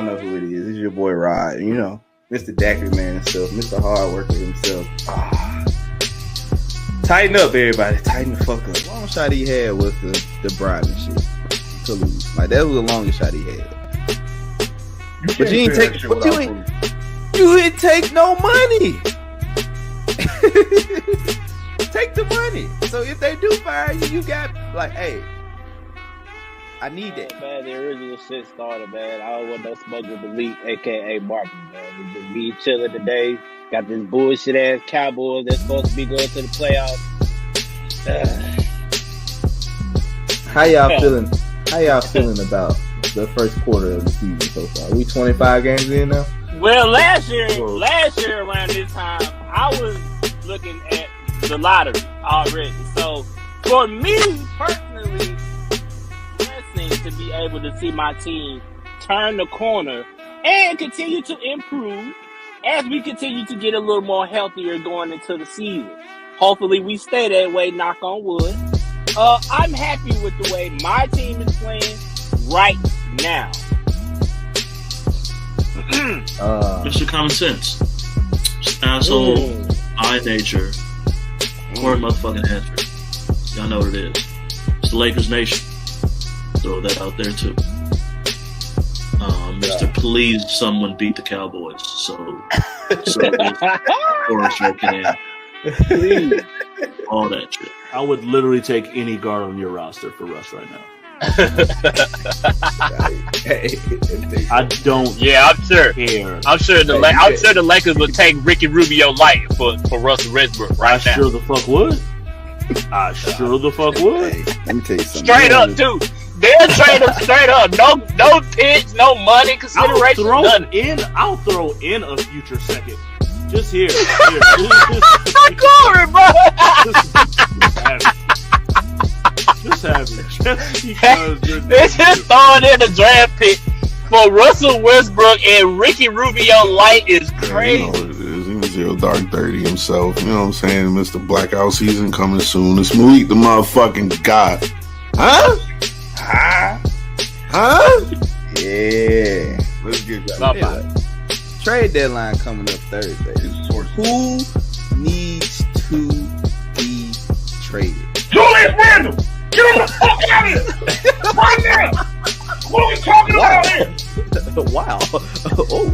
know who it is. It's your boy Rod. You know, Mr. Daiquiri Man himself, Mr. Hard Worker himself. Tighten up, everybody. Tighten the fuck up. Long shot he had was the bribing shit to lose. Like that was the longest shot he had. But you didn't take. You didn't take no money. Take the money. So if they do fire you, you got like, hey, I need that. Man, the original shit started, man. I don't want no smoke with Malik, aka Martin, man. We just be chilling today. Got this bullshit ass Cowboys that's supposed to be going to the playoffs. How y'all feeling? How y'all feeling about the first quarter of the season so far? We 25 games in now. Well, last year around this time, I was looking at the lottery already. So for me personally, blessing to be able to see my team turn the corner and continue to improve as we continue to get a little more healthier going into the season. Hopefully we stay that way, knock on wood. I'm happy with the way my team is playing right now. It's your common sense. Just asshole, I nature, Corey motherfucking Hedrick. Y'all know what it is. It's the Lakers Nation. Throw that out there too. Mr. Please, someone beat the Cowboys. So or sure can. Please. All that shit. I would literally take any guard on your roster for Russ right now. I don't. Yeah, I'm sure. Care. I'm sure the Lakers would take Ricky Rubio light for Russell Westbrook right now. I sure the fuck would. I sure the fuck would. Hey, let me tell you something. Straight up, too. They'll trade him straight up. No picks, no money consideration. I'll throw in a future second. Just here. Corey, bro. Just have it. Just because They're just throwing in a draft pick for Russell Westbrook and Ricky Rubio light is crazy. You know what it is. He was your dark 30 himself. You know what I'm saying? Mr. Blackout season coming soon. It's Malik the motherfucking God. Huh? Yeah. Let's get that. Trade deadline coming up Thursday. Who needs to be traded? Julius Randle! Get him the fuck out of here! Right now! What are we talking about here? Wow. Oh.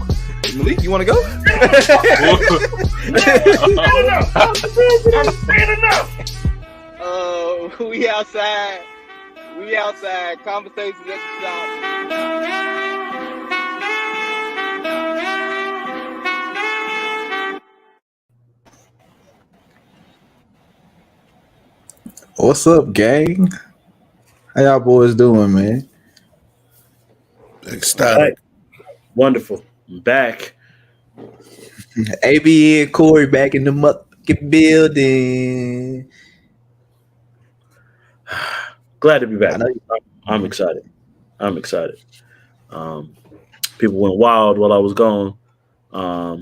Malik, you want to go? I'm saying enough! We outside. We outside. Conversations at the shop. What's up, gang? How y'all boys doing, man? Ecstatic. Wonderful. I'm back. AB and Corey back in the motherfucking building. Glad to be back. I'm excited. People went wild while I was gone. But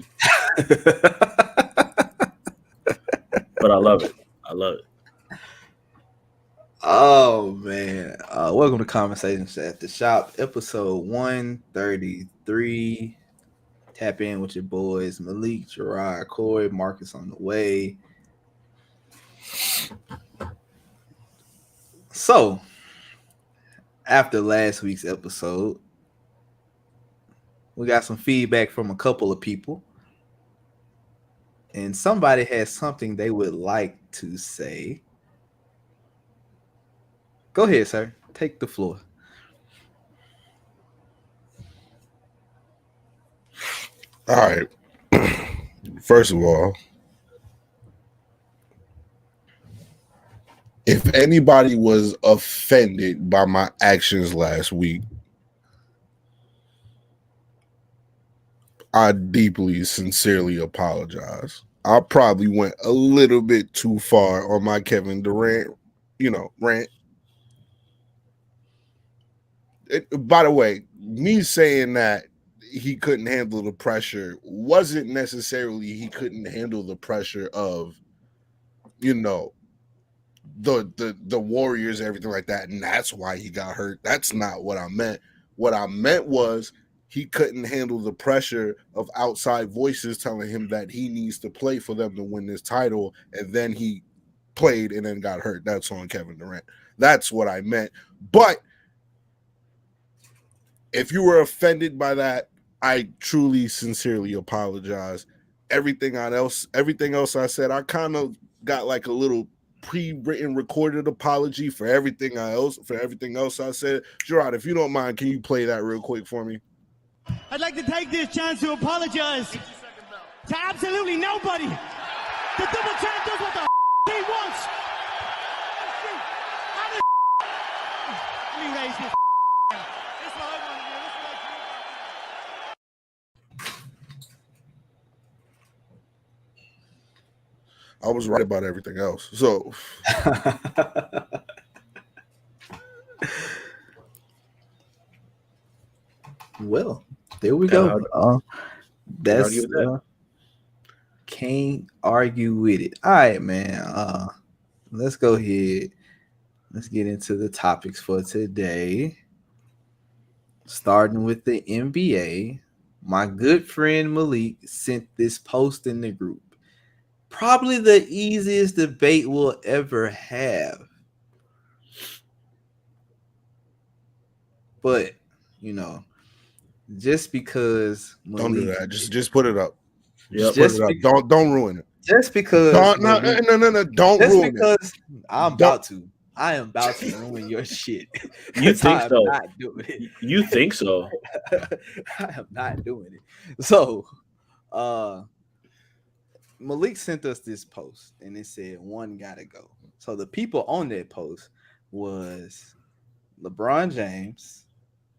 I love it. Oh man. Welcome to Conversations at the Shop, episode 133. Tap in with your boys, Malik, Jarrod, Corey, Marcus on the way. So, after last week's episode, we got some feedback from a couple of people. And somebody has something they would like to say. Go ahead, sir. Take the floor. All right. First of all, if anybody was offended by my actions last week, I deeply, sincerely apologize. I probably went a little bit too far on my Kevin Durant, rant. By the way, me saying that he couldn't handle the pressure wasn't necessarily he couldn't handle the pressure of, the Warriors, everything like that, and that's why he got hurt. That's not what I meant. What I meant was he couldn't handle the pressure of outside voices telling him that he needs to play for them to win this title, and then he played and then got hurt. That's on Kevin Durant. That's what I meant. But if you were offended by that, I truly, sincerely apologize. Everything else I said, I kind of got like a little pre-written recorded apology for everything else I said. Jarrod, if you don't mind, can you play that real quick for me? I'd like to take this chance to apologize to absolutely nobody. The double champ does what the he wants. Let me raise this. That's what I want to do. This is I was right about everything else. So well, there we go. That's can't argue with it. All right, man. Let's go ahead. Let's get into the topics for today. Starting with the NBA, my good friend Malik sent this post in the group. Probably the easiest debate we'll ever have. But, you know, just because Malik, don't do that. Just put it up. Yep. Just put it up. Don't ruin it. Just because no. Don't just ruin because it. I am about to ruin your shit. You think so? Not doing it. You think so? I am not doing it. So, Malik sent us this post, and it said one gotta go. So the people on that post was LeBron James,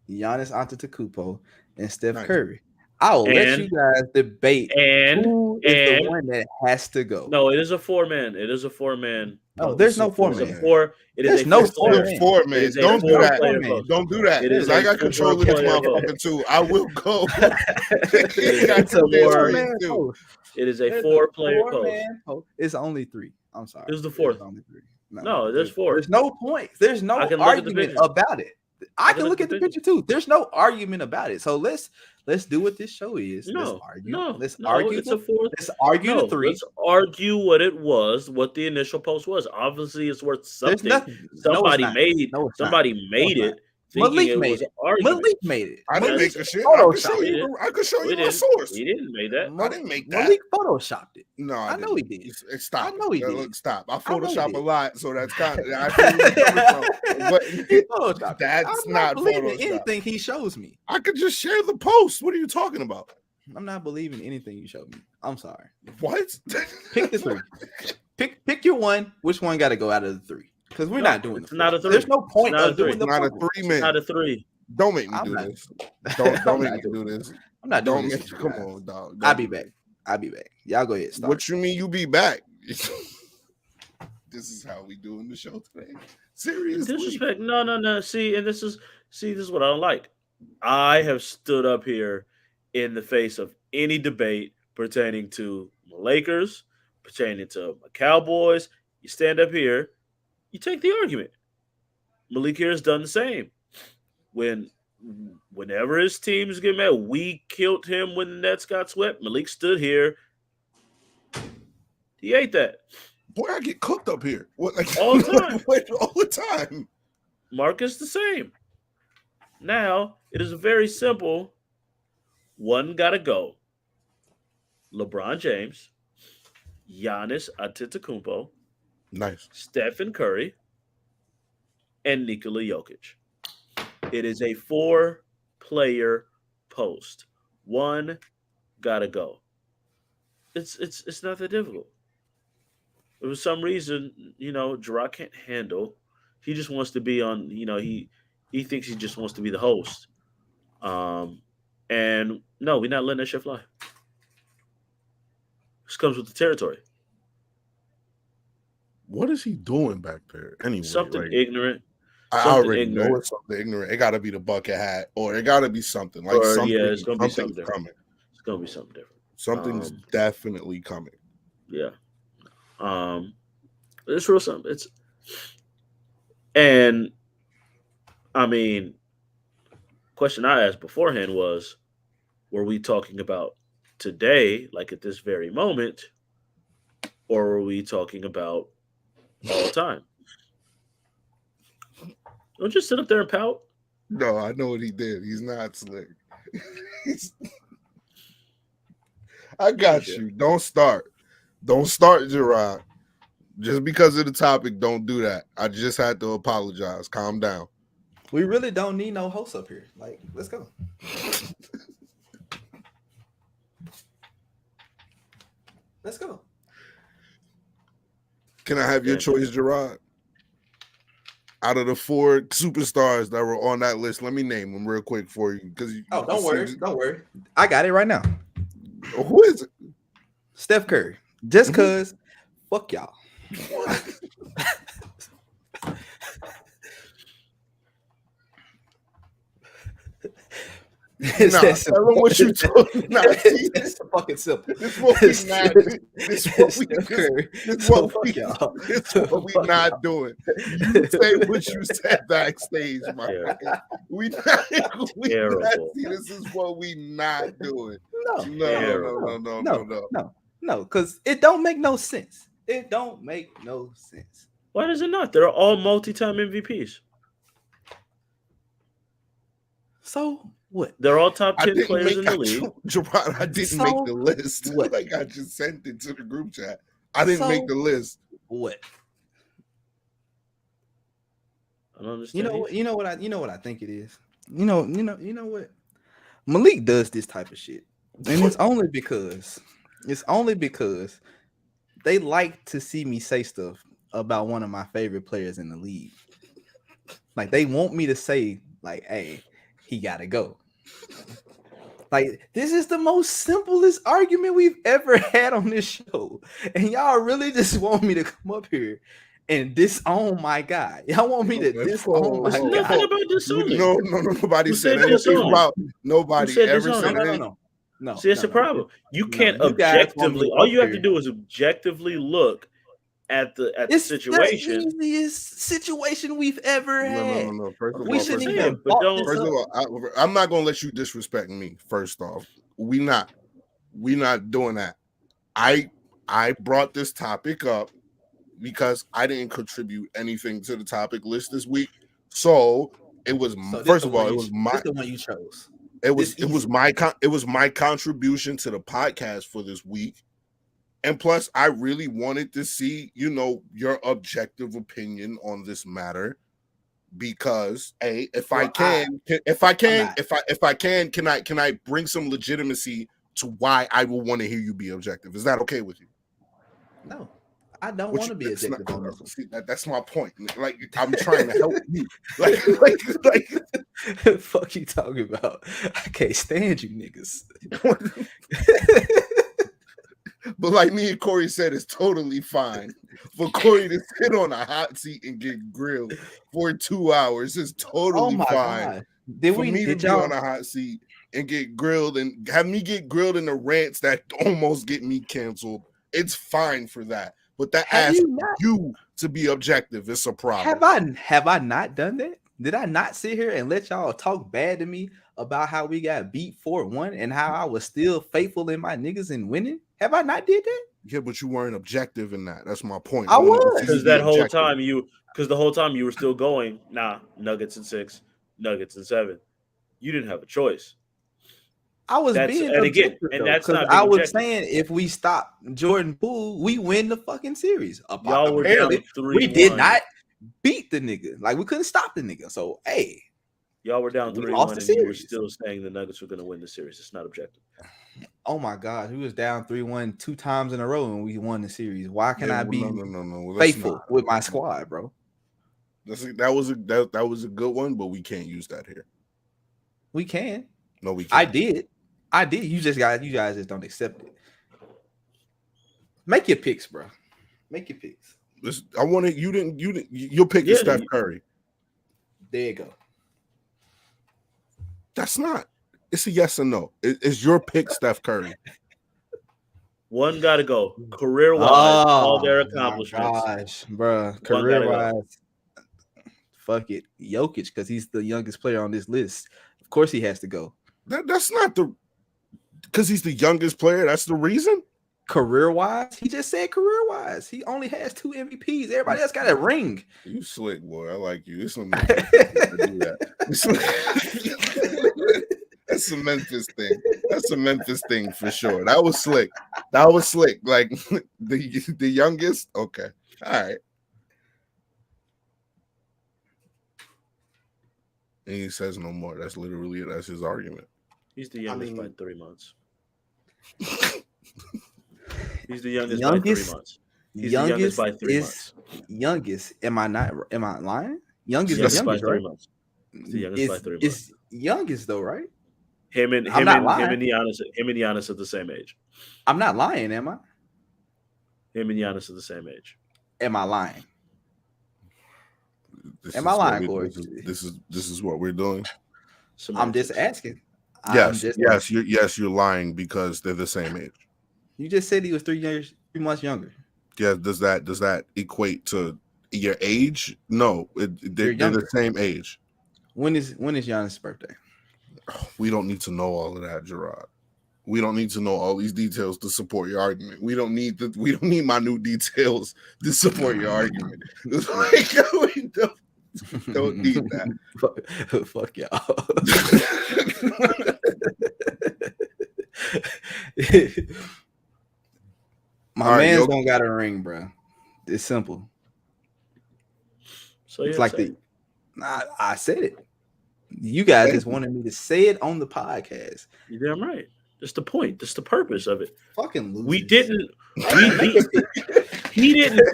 Giannis Antetokounmpo, and Steph Curry. I will let you guys debate who is the one that has to go. No, it is a 4-man. It is a 4-man. No, there's no 4-man. It is no 4-man. Don't do that. Don't do that. Because I got control of this motherfucker too. I will go. It is a 4-player post. It's only 3. I'm sorry. It was the 4th. Only 3. No, there's 4. There's no point. There's no argument about it. I can look at the picture too. There's no argument about it. So let's do what this show is. Let's argue. Let's argue. It's a 4th. Let's argue the 3. Let's argue what it was, what the initial post was. Obviously, it's worth something. Somebody made it. Malik made it. Malik made it. I didn't make the shit. I could show you my source. He didn't make that. I didn't make that. Malik photoshopped it. No, I know he did. Stop. I know he did. Look, stop. I Photoshop a lot, so that's kind of. But that's I'm not believing anything he shows me. I could just share the post. What are you talking about? I'm not believing anything you showed me. I'm sorry. What? Pick the 3. Pick your one. Which one got to go out of the 3? Because we're not doing it's not a 3. There's no point of doing the not a 3-man. Not a 3. Don't make me do this. Don't make me do this. I'm not doing this. Come on, dog. I'll be back. Y'all go ahead. Start. What you mean you be back? This is how we doing the show today. Seriously. Disrespect. No. See, this is what I don't like. I have stood up here in the face of any debate pertaining to the Lakers, pertaining to my Cowboys. You stand up here, you take the argument. Malik here has done the same. Whenever his teams get mad, we killed him when the Nets got swept. Malik stood here. He ate that. Boy, I get cooked up here. What, like, all the time. All the time. Marcus the same. Now, it is a very simple one gotta go. LeBron James, Giannis Antetokounmpo, nice, Stephen Curry, and Nikola Jokic. It is a 4-player post. One gotta go. It's not that difficult. For some reason, Jarrod can't handle. He just wants to be on. He thinks he just wants to be the host. And no, we're not letting that shit fly. This comes with the territory. What is he doing back there? Anyway, something ignorant. I already know it's something ignorant. It got to be the bucket hat, or it got to be something like something. Yeah, it's gonna be something different. Coming. It's gonna be something different. Something's definitely coming. Yeah. It's real something. And I mean, question I asked beforehand was, were we talking about today, like at this very moment, or were we talking about all the time? Don't just sit up there and pout. No, I know what he did. He's not slick. I got you. Don't start. Don't start, Jarrod. Just because of the topic, don't do that. I just had to apologize. Calm down. We really don't need no host up here. Like, let's go. Let's go. Can I have your choice, Jarrod? Out of the 4 superstars that were on that list, let me name them real quick for you. Because don't worry. I got it right now. Who is it? Steph Curry. Just because, fuck y'all. Tell them what you told me. It's fucking simple. This what we not doing. You say what you said backstage, my man. We not see, this is what we not doing. No, because it don't make no sense. It don't make no sense. Why does it not? They're all multi-time MVPs. So what? They're all top 10 players in the league. Jarrod, I didn't make the list. What? Like I just sent it to the group chat. I didn't make the list. What? I don't understand. You know what I think it is. You know what? Malik does this type of shit. And it's only because they like to see me say stuff about one of my favorite players in the league. Like they want me to say, like, hey, he gotta go. Like, this is the most simplest argument we've ever had on this show. And y'all really just want me to come up here and disown my guy. Y'all want me to disown my guy. Nothing about disowning. No, nobody said anything about nobody ever said anything. No. See, that's the problem. You can't objectively. All you have to do is objectively look at the situation. It's the easiest situation we've ever had. No. First of all, I'm not gonna let you disrespect me. First off, we not doing that. I brought this topic up because I didn't contribute anything to the topic list this week. So it was first of all, it was the one you chose. It was my contribution to the podcast for this week. And plus, I really wanted to see, your objective opinion on this matter, because if I can, can I bring some legitimacy to why I will want to hear you be objective? Is that okay with you? No, I don't want to be objective on this. See, that's my point. Like, I'm trying to help you. Like, fuck you talking about? I can't stand you niggas. But like me and Corey said, it's totally fine for Corey to sit on a hot seat and get grilled for 2 hours. It's totally fine. Be on a hot seat and get grilled and have me get grilled in the rants that almost get me canceled. It's fine for that. But that asks you to be objective. It's a problem. Have I not done that? Did I not sit here and let y'all talk bad to me about how we got beat 4-1 and how I was still faithful in my niggas and winning? Have I not did that? Yeah, but you weren't objective in that. That's my point. I was. Because the whole time you were still going, Nuggets in 6, Nuggets in 7. You didn't have a choice. I was being objective, that's not I was saying if we stop Jordan Poole, we win the fucking series. Y'all were down 3-1. We did not beat the nigga. Like, we couldn't stop the nigga. So, hey. Y'all were down 3-1 and you were still saying the Nuggets were going to win the series. It's not objective. Oh my God, we was down 3-1 2 times in a row and we won the series. Why can I be faithful with my squad, bro? That was a good one, but we can't use that here. We can. No, we can't. I did. You guys just don't accept it. Make your picks, bro. Make your picks. You'll pick Steph Curry. There you go. That's not. It's a yes or no. It's your pick, Steph Curry. One got to go. Career-wise, all their accomplishments. Gosh, bro. Career-wise, fuck it. Jokic, because he's the youngest player on this list. Of course he has to go. That's not the. Because he's the youngest player. That's the reason. Career-wise, he just said career-wise. He only has 2 MVPs. Everybody else got a ring. You slick, boy. I like you. It's some Memphis to do that. That's a Memphis thing. That's a Memphis thing for sure. That was slick. Like the youngest. Okay. All right. And he says no more. That's his argument. He's the youngest by 3 months. He's the youngest by 3 months. He's the youngest by 3 months. Youngest. Am I lying? Youngest by 3 right? months. He's the youngest by 3 months. It's youngest though, right? Him and Giannis are the same age. I'm not lying, am I? Him and Giannis are the same age. Am I lying? Am I lying, Corey? This is what we're doing. I'm just asking. Yes, you're lying because they're the same age. You just said he was 3 months younger. Yeah, does that equate to your age? No, they're the same age. When is Giannis' birthday? We don't need to know all of that, Jarrod. We don't need to know all these details to support your argument. We don't need my new details to support your argument. It's like, we don't need that. Fuck y'all. My man's don't got a ring, bro. It's simple. So it's like I said it. You guys just wanted me to say it on the podcast. You're damn right. That's the point. That's the purpose of it. Fucking losers. He didn't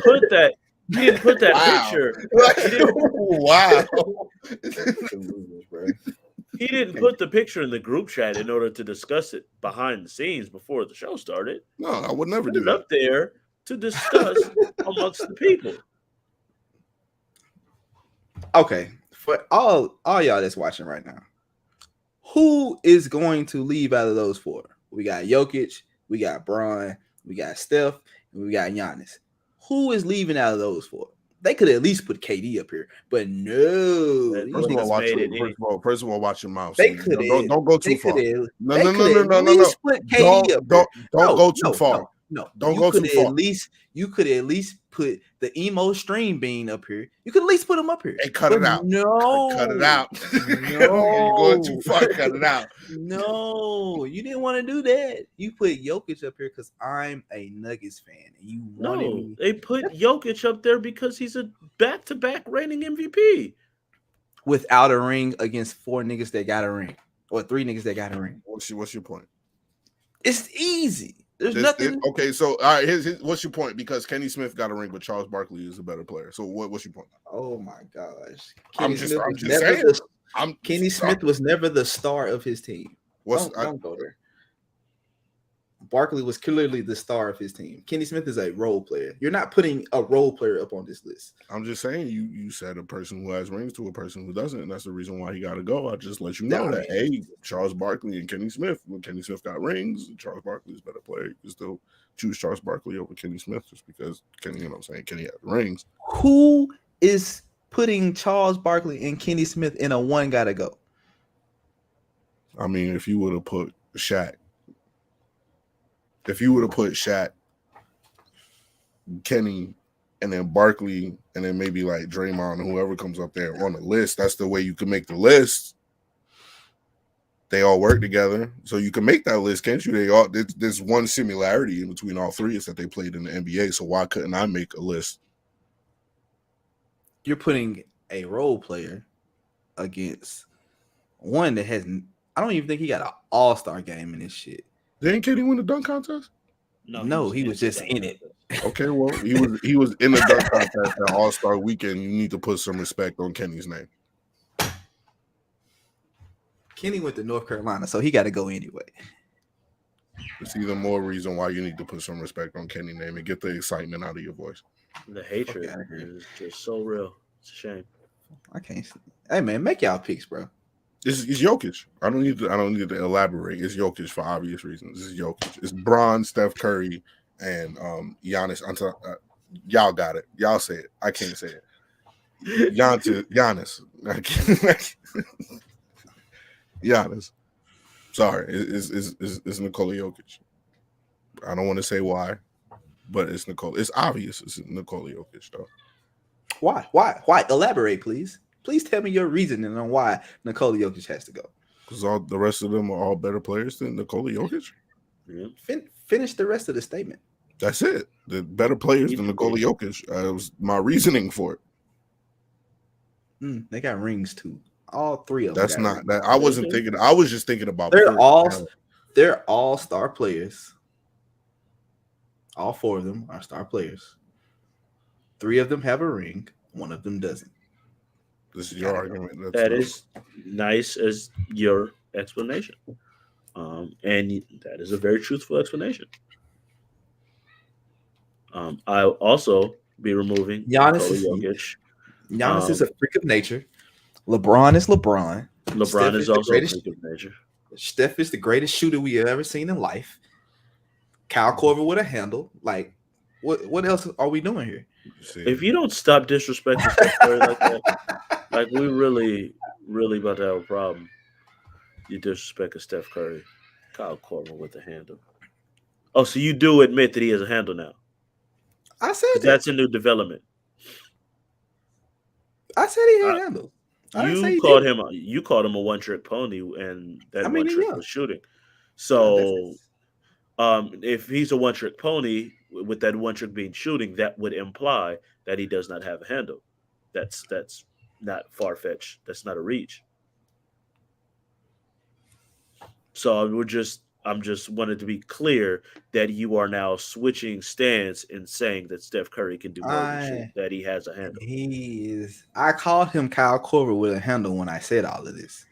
put that. He didn't put that picture. Wow. He didn't put the picture in the group chat in order to discuss it behind the scenes before the show started. No, I would never do that. Up there to discuss amongst the people. Okay, for all y'all that's watching right now, who is going to leave out of those 4? We got Jokic, we got Bron, we got Steph, and we got Giannis. Who is leaving out of those 4? They could at least put KD up here, but no. First of all, watch your mouth. They could don't go too far. No. Put KD up don't go too far. No, don't go too far. You could at least put the emo stream bean up here. You could at least put him up here. Hey, cut it out. No, cut it out. No, you're going too far. Cut it out. No, you didn't want to do that. You put Jokic up here because I'm a Nuggets fan, and you wanted me. They put Jokic up there because he's a back-to-back reigning MVP without a ring against 4 niggas that got a ring or 3 niggas that got a ring. What's your point? It's easy. There's nothing. Okay, so all right. What's your point? Because Kenny Smith got a ring, but Charles Barkley is a better player. So what's your point? Oh my gosh, I'm just saying. Kenny Smith was never the star of his team. Don't go there. Barkley was clearly the star of his team. Kenny Smith is a role player. You're not putting a role player up on this list. I'm just saying you said a person who has rings to a person who doesn't, and that's the reason why he got to go. I just let you know that Charles Barkley and Kenny Smith. When Kenny Smith got rings, Charles Barkley is a better player. You can still choose Charles Barkley over Kenny Smith just because Kenny has rings. Who is putting Charles Barkley and Kenny Smith in a one gotta go? I mean, if you would have put Shaq. If you would have put Shaq, Kenny, and then Barkley, and then maybe like Draymond and whoever comes up there on the list, that's the way you can make the list. They all work together, so you can make that list, can't you? There's one similarity in between all three is that they played in the NBA. So why couldn't I make a list? You're putting a role player against one that hasn't. I don't even think he got an all-star game in this shit. Didn't Kenny win the dunk contest? No, he was just in it. Okay, well, he was in the dunk contest at All-Star Weekend. You need to put some respect on Kenny's name. Kenny went to North Carolina, so he got to go anyway. It's even more reason why you need to put some respect on Kenny's name and get the excitement out of your voice. The hatred is just so real. It's a shame. I can't. Hey man, make y'all picks, bro. It's Jokic. I don't need to elaborate. It's Jokic for obvious reasons. This is Jokic. It's Bron, Steph Curry, and Giannis. Y'all got it. Y'all say it. I can't say it. Giannis. Giannis. Sorry, it's Nikola Jokic. I don't want to say why, but it's Nikola. It's obvious it's Nikola Jokic, though. Why? Elaborate, please. Please tell me your reasoning on why Nikola Jokic has to go. Because all the rest of them are all better players than Nikola Jokic. Yeah. Finish the rest of the statement. That's it. The better players than Nikola Jokic. That was my reasoning for it. They got rings too. All three of them. That's not that. I wasn't thinking. I was just thinking about. They're all star players. All four of them are star players. 3 of them have a ring. 1 of them doesn't. This is your argument. That is nice as your explanation. And that is a very truthful explanation. I'll also be removing Giannis. Giannis is a freak of nature. LeBron is LeBron. LeBron is also a freak of nature. Steph is the greatest shooter we have ever seen in life. Kyle Korver with a handle. Like, what else are we doing here? If you don't stop disrespecting Steph Curry like that, like we really, really about to have a problem. You disrespecting Steph Curry, Kyle Korver with a handle. Oh, so you do admit that he has a handle now? I said that's a new development. I said he had handles. You called him a one-trick pony, and that one trick was shooting. So, if he's a one-trick pony with that one trick being shooting, that would imply that he does not have a handle. That's not far-fetched. That's not a reach. So I'm just wanted to be clear that you are now switching stance and saying that Steph Curry can do more than shoot, that he has a handle. I called him Kyle Korver with a handle when I said all of this.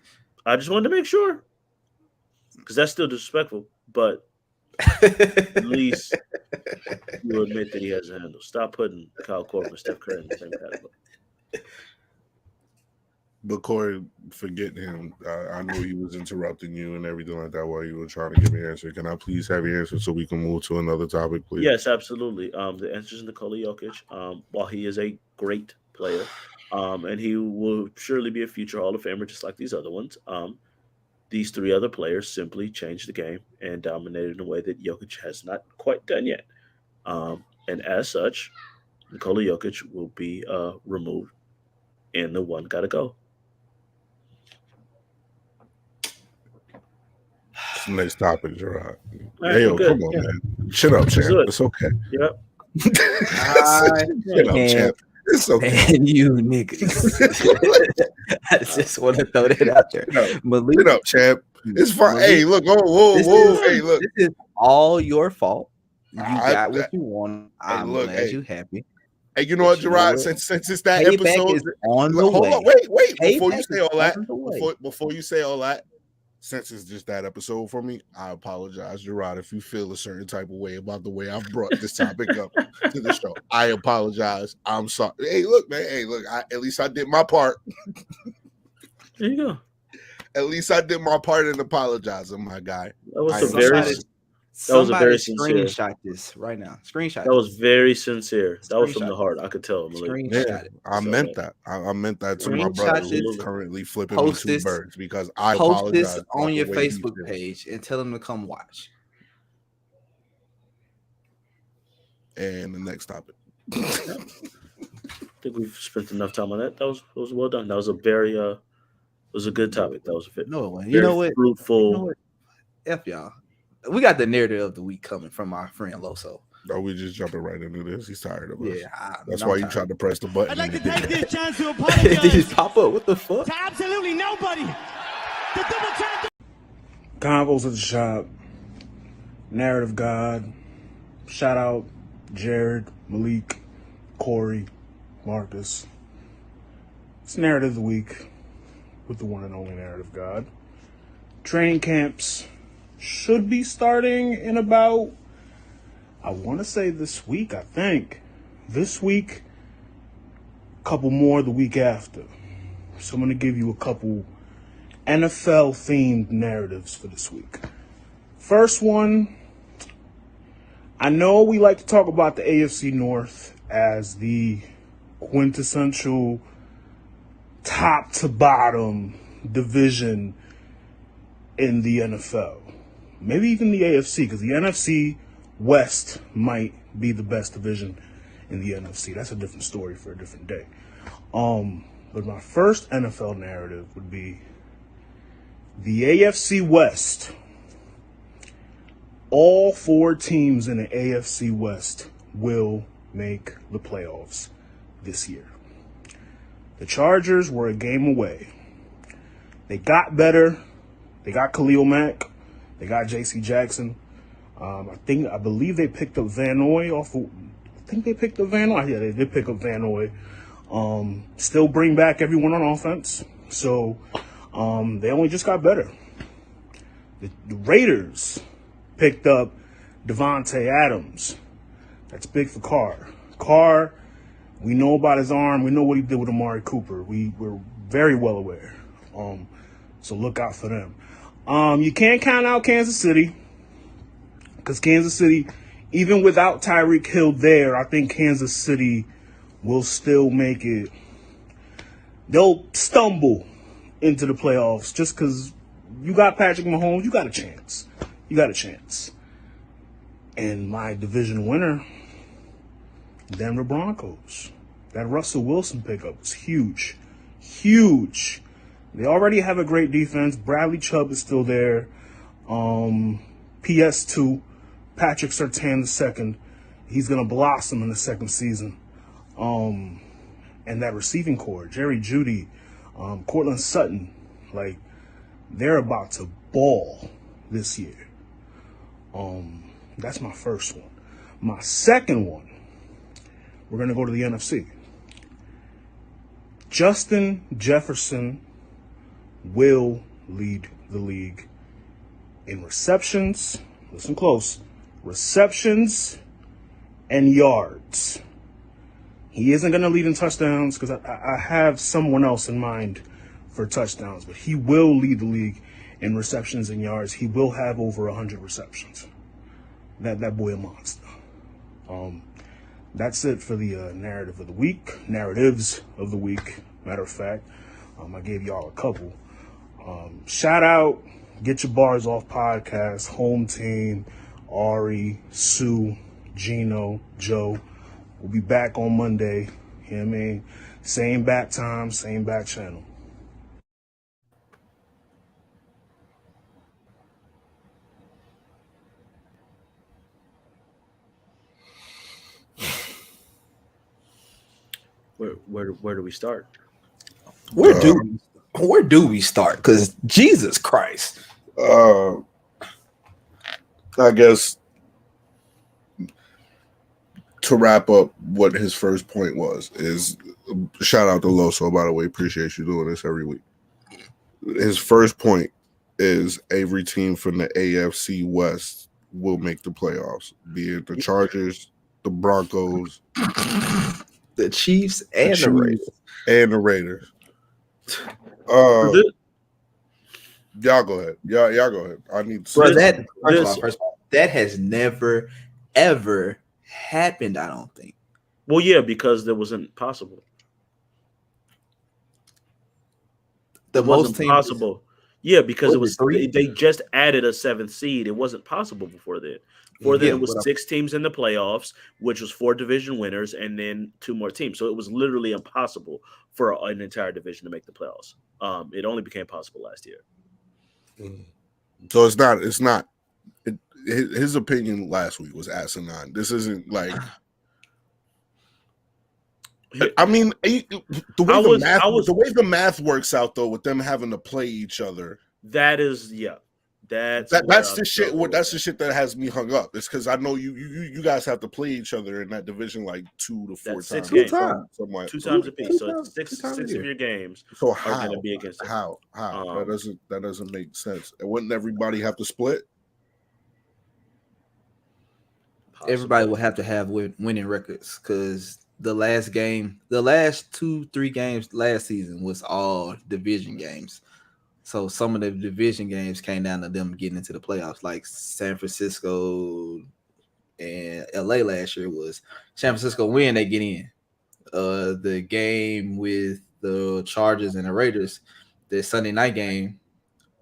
I just wanted to make sure, because that's still disrespectful, but at least you admit that he has a handle. Stop putting Kyle Korver and Steph Curry in the same category. But Corey, forget him. I know he was interrupting you and everything like that while you were trying to give me an answer. Can I please have your answer so we can move to another topic, please? Yes, absolutely. The answer is Nikola Jokic. While he is a great player, and he will surely be a future Hall of Famer just like these other ones, these 3 other players simply changed the game and dominated in a way that Jokic has not quite done yet. And as such, Nikola Jokic will be removed, and the one got to go. Next topic, Jarrod. Right, hey, yo, come on, man. Shut up, champ. It's okay. Yep. Shut up, champ. It's okay. And you niggas. I just want to throw that out there. Malik, shut up, champ. It's fine. Hey, look. Whoa. Hey, look. This is all your fault. You got what you want. I'm glad you happy. Hey, you know what, Jarrod? Since it's that episode, on the way. Hold on, wait. Before you say all that, before you say all that, since it's just that episode for me, I apologize, Jarrod, if you feel a certain type of way about the way I've brought this topic up to the show. I apologize. I'm sorry. Hey, look, man. Hey, look. At least I did my part. There you go. At least I did my part in apologizing, my guy. That was a very sincere. Screenshot this right now. Screenshot. That was very sincere. That was from the heart. I could tell. I meant that. I meant that to my brother who's currently flipping me 2 birds because I apologize. Post this on your Facebook page and tell him to come watch. And the next topic. I think we've spent enough time on that. That was well done. That was a very it was a good topic. That was a fit. No way. You know what? Fruitful. You know what? F y'all. We got the narrative of the week coming from our friend Loso. No, we just jumping right into this. He's tired of us. Yeah, that's why you tried to press the button. I'd like to take this chance to apologize. Did you pop up? What the fuck? To absolutely nobody. The double champ. Convos at the shop. Narrative God. Shout out Jarrod, Malik, Corey, Marcus. It's Narrative of the Week with the one and only Narrative God. Training camps should be starting in about, I want to say this week, I think. This week, a couple more the week after. So I'm going to give you a couple NFL-themed narratives for this week. First one, I know we like to talk about the AFC North as the quintessential, top-to-bottom division. in the NFL. Maybe even the AFC, because the NFC West might be the best division in the NFC. That's a different story for a different day. But my first NFL narrative would be the AFC West. All 4 teams in the AFC West will make the playoffs this year. The Chargers were a game away. They got better. They got Khalil Mack. They got J.C. Jackson. I believe they picked up Van Noy off of, I think they picked up Van Noy. Yeah, they did pick up Van Noy. Still bring back everyone on offense. So they only just got better. The Raiders picked up Devontae Adams. That's big for Carr. Carr, we know about his arm. We know what he did with Amari Cooper. We're very well aware. So look out for them. You can't count out Kansas City, because Kansas City, even without Tyreek Hill there, I think Kansas City will still make it. They'll stumble into the playoffs just because you got Patrick Mahomes. You got a chance. You got a chance. And my division winner, Denver Broncos. That Russell Wilson pickup was huge. Huge. They already have a great defense. Bradley Chubb is still there. PS2, Patrick Surtain II. He's going to blossom in the second season. And that receiving core, Jerry Jeudy, Cortland Sutton, like, they're about to ball this year. That's my first one. My second one, we're going to go to the NFC. Justin Jefferson will lead the league in receptions. Listen close. Receptions and yards. He isn't going to lead in touchdowns because I have someone else in mind for touchdowns, but he will lead the league in receptions and yards. He will have over 100 receptions. That boy a monster. That's it for the narratives of the week. Matter of fact, I gave y'all a couple. Shout out, Get Your Bars Off podcast, home team, Ari, Sue, Gino, Joe. We'll be back on Monday. You know what I mean? Same bat time, same bat channel. Where do we start? Where do we start? Because Jesus Christ. I guess to wrap up what his first point was is shout out to Loso, by the way. Appreciate you doing this every week. His first point is every team from the AFC West will make the playoffs, be it the Chargers, the Broncos, the Chiefs, and the Raiders. And the Raiders. Y'all go ahead. Y'all go ahead. I need to first that has never ever happened, I don't think. Well, yeah, because it wasn't possible. It wasn't possible. Yeah, because it was they just added a 7th seed. It wasn't possible before then. Before then, it was 6 teams in the playoffs, which was 4 division winners, and then 2 more teams. So it was literally impossible for an entire division to make the playoffs. It only became possible last year. So it's not. His opinion last week was asinine. This isn't like. I mean, the way the math works out though, with them having to play each other. That is, yeah. That's the shit. That's the shit that has me hung up. It's because I know you guys have to play each other in that division like 2 to 4 times. 6 games. 2 times apiece. So six of your games are going to be against it. How? That doesn't make sense. And wouldn't everybody have to split? Possibly. Everybody will have to have winning records because the last 2-3 games last season was all division games. So some of the division games came down to them getting into the playoffs, like San Francisco and LA last year was San Francisco win, they get in. The game with the Chargers and the Raiders, the Sunday night game,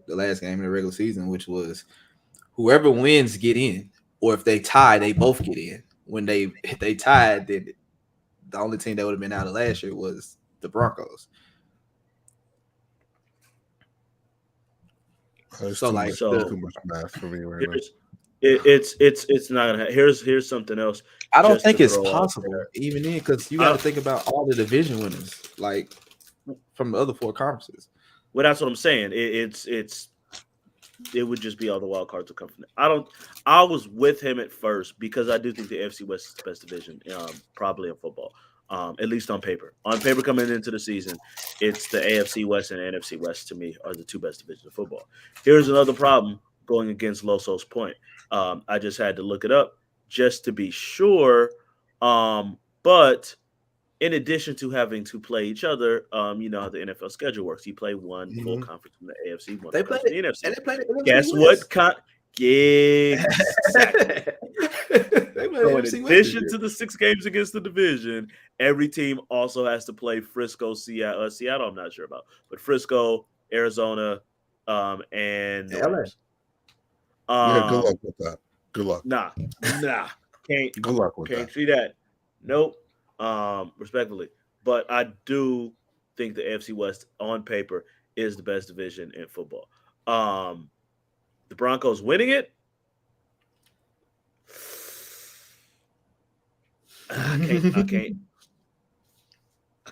the last game in the regular season, which was whoever wins get in, or if they tie, they both get in. If they tied, then the only team that would have been out of last year was the Broncos. So like too much math for me right now. It's not gonna. Here's something else. I don't think it's possible, even in, because you got to think about all the division winners, like from the other 4 conferences. Well, that's what I'm saying. It would just be all the wild cards will come from there. I was with him at first because I do think the AFC West is the best division, probably in football, at least on paper. On paper, coming into the season, it's the AFC West and NFC West to me are the 2 best divisions of football. Here's another problem going against Loso's point. I just had to look it up just to be sure. But in addition to having to play each other, you know how the NFL schedule works. You play one full conference from the AFC, one from the NFC. And they played it. Guess what? Exactly. So in addition to the 6 games against the division, every team also has to play Frisco, Seattle. Seattle, I'm not sure about, but Frisco, Arizona, and LA. Yeah, good luck with that. Good luck. Nah. Can't. Good luck with that. Can't see that. Nope. Respectfully, but I do think the AFC West on paper is the best division in football. The Broncos winning it. I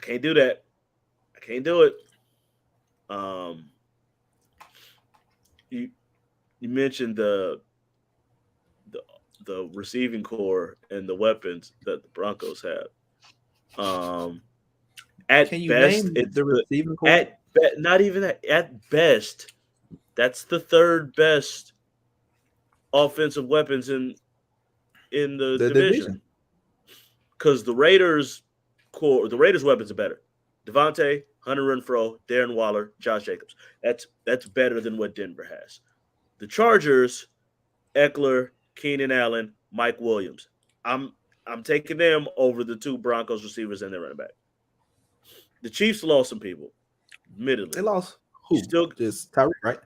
can't do that. I can't do it. You mentioned the receiving core and the weapons that the Broncos have. At best, it's the receiving core. Not even that. At best, that's the 3rd best offensive weapons in the division. Because the Raiders weapons are better. Devontae, Hunter Renfrow, Darren Waller, Josh Jacobs. That's better than what Denver has. The Chargers, Eckler, Keenan Allen, Mike Williams. I'm taking them over the 2 Broncos receivers and their running back. The Chiefs lost some people, admittedly. They lost who? Still just Tyreek, right?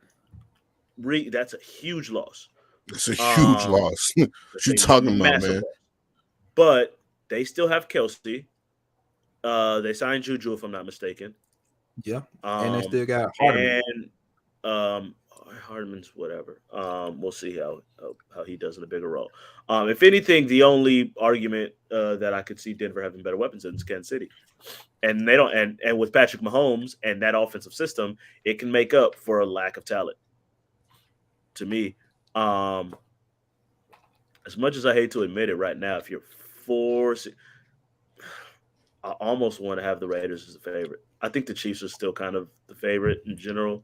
That's a huge loss. It's a huge loss. What you talking about, man? Loss. But they still have Kelsey. They signed Juju, if I'm not mistaken. Yeah, and they still got Hardman. And Hardman's whatever. We'll see how he does in a bigger role. If anything, the only argument that I could see Denver having better weapons in is Kansas City, and they don't. And with Patrick Mahomes and that offensive system, it can make up for a lack of talent. To me, as much as I hate to admit it, right now, if you're forcing, I almost want to have the Raiders as a favorite. I think the Chiefs are still kind of the favorite in general.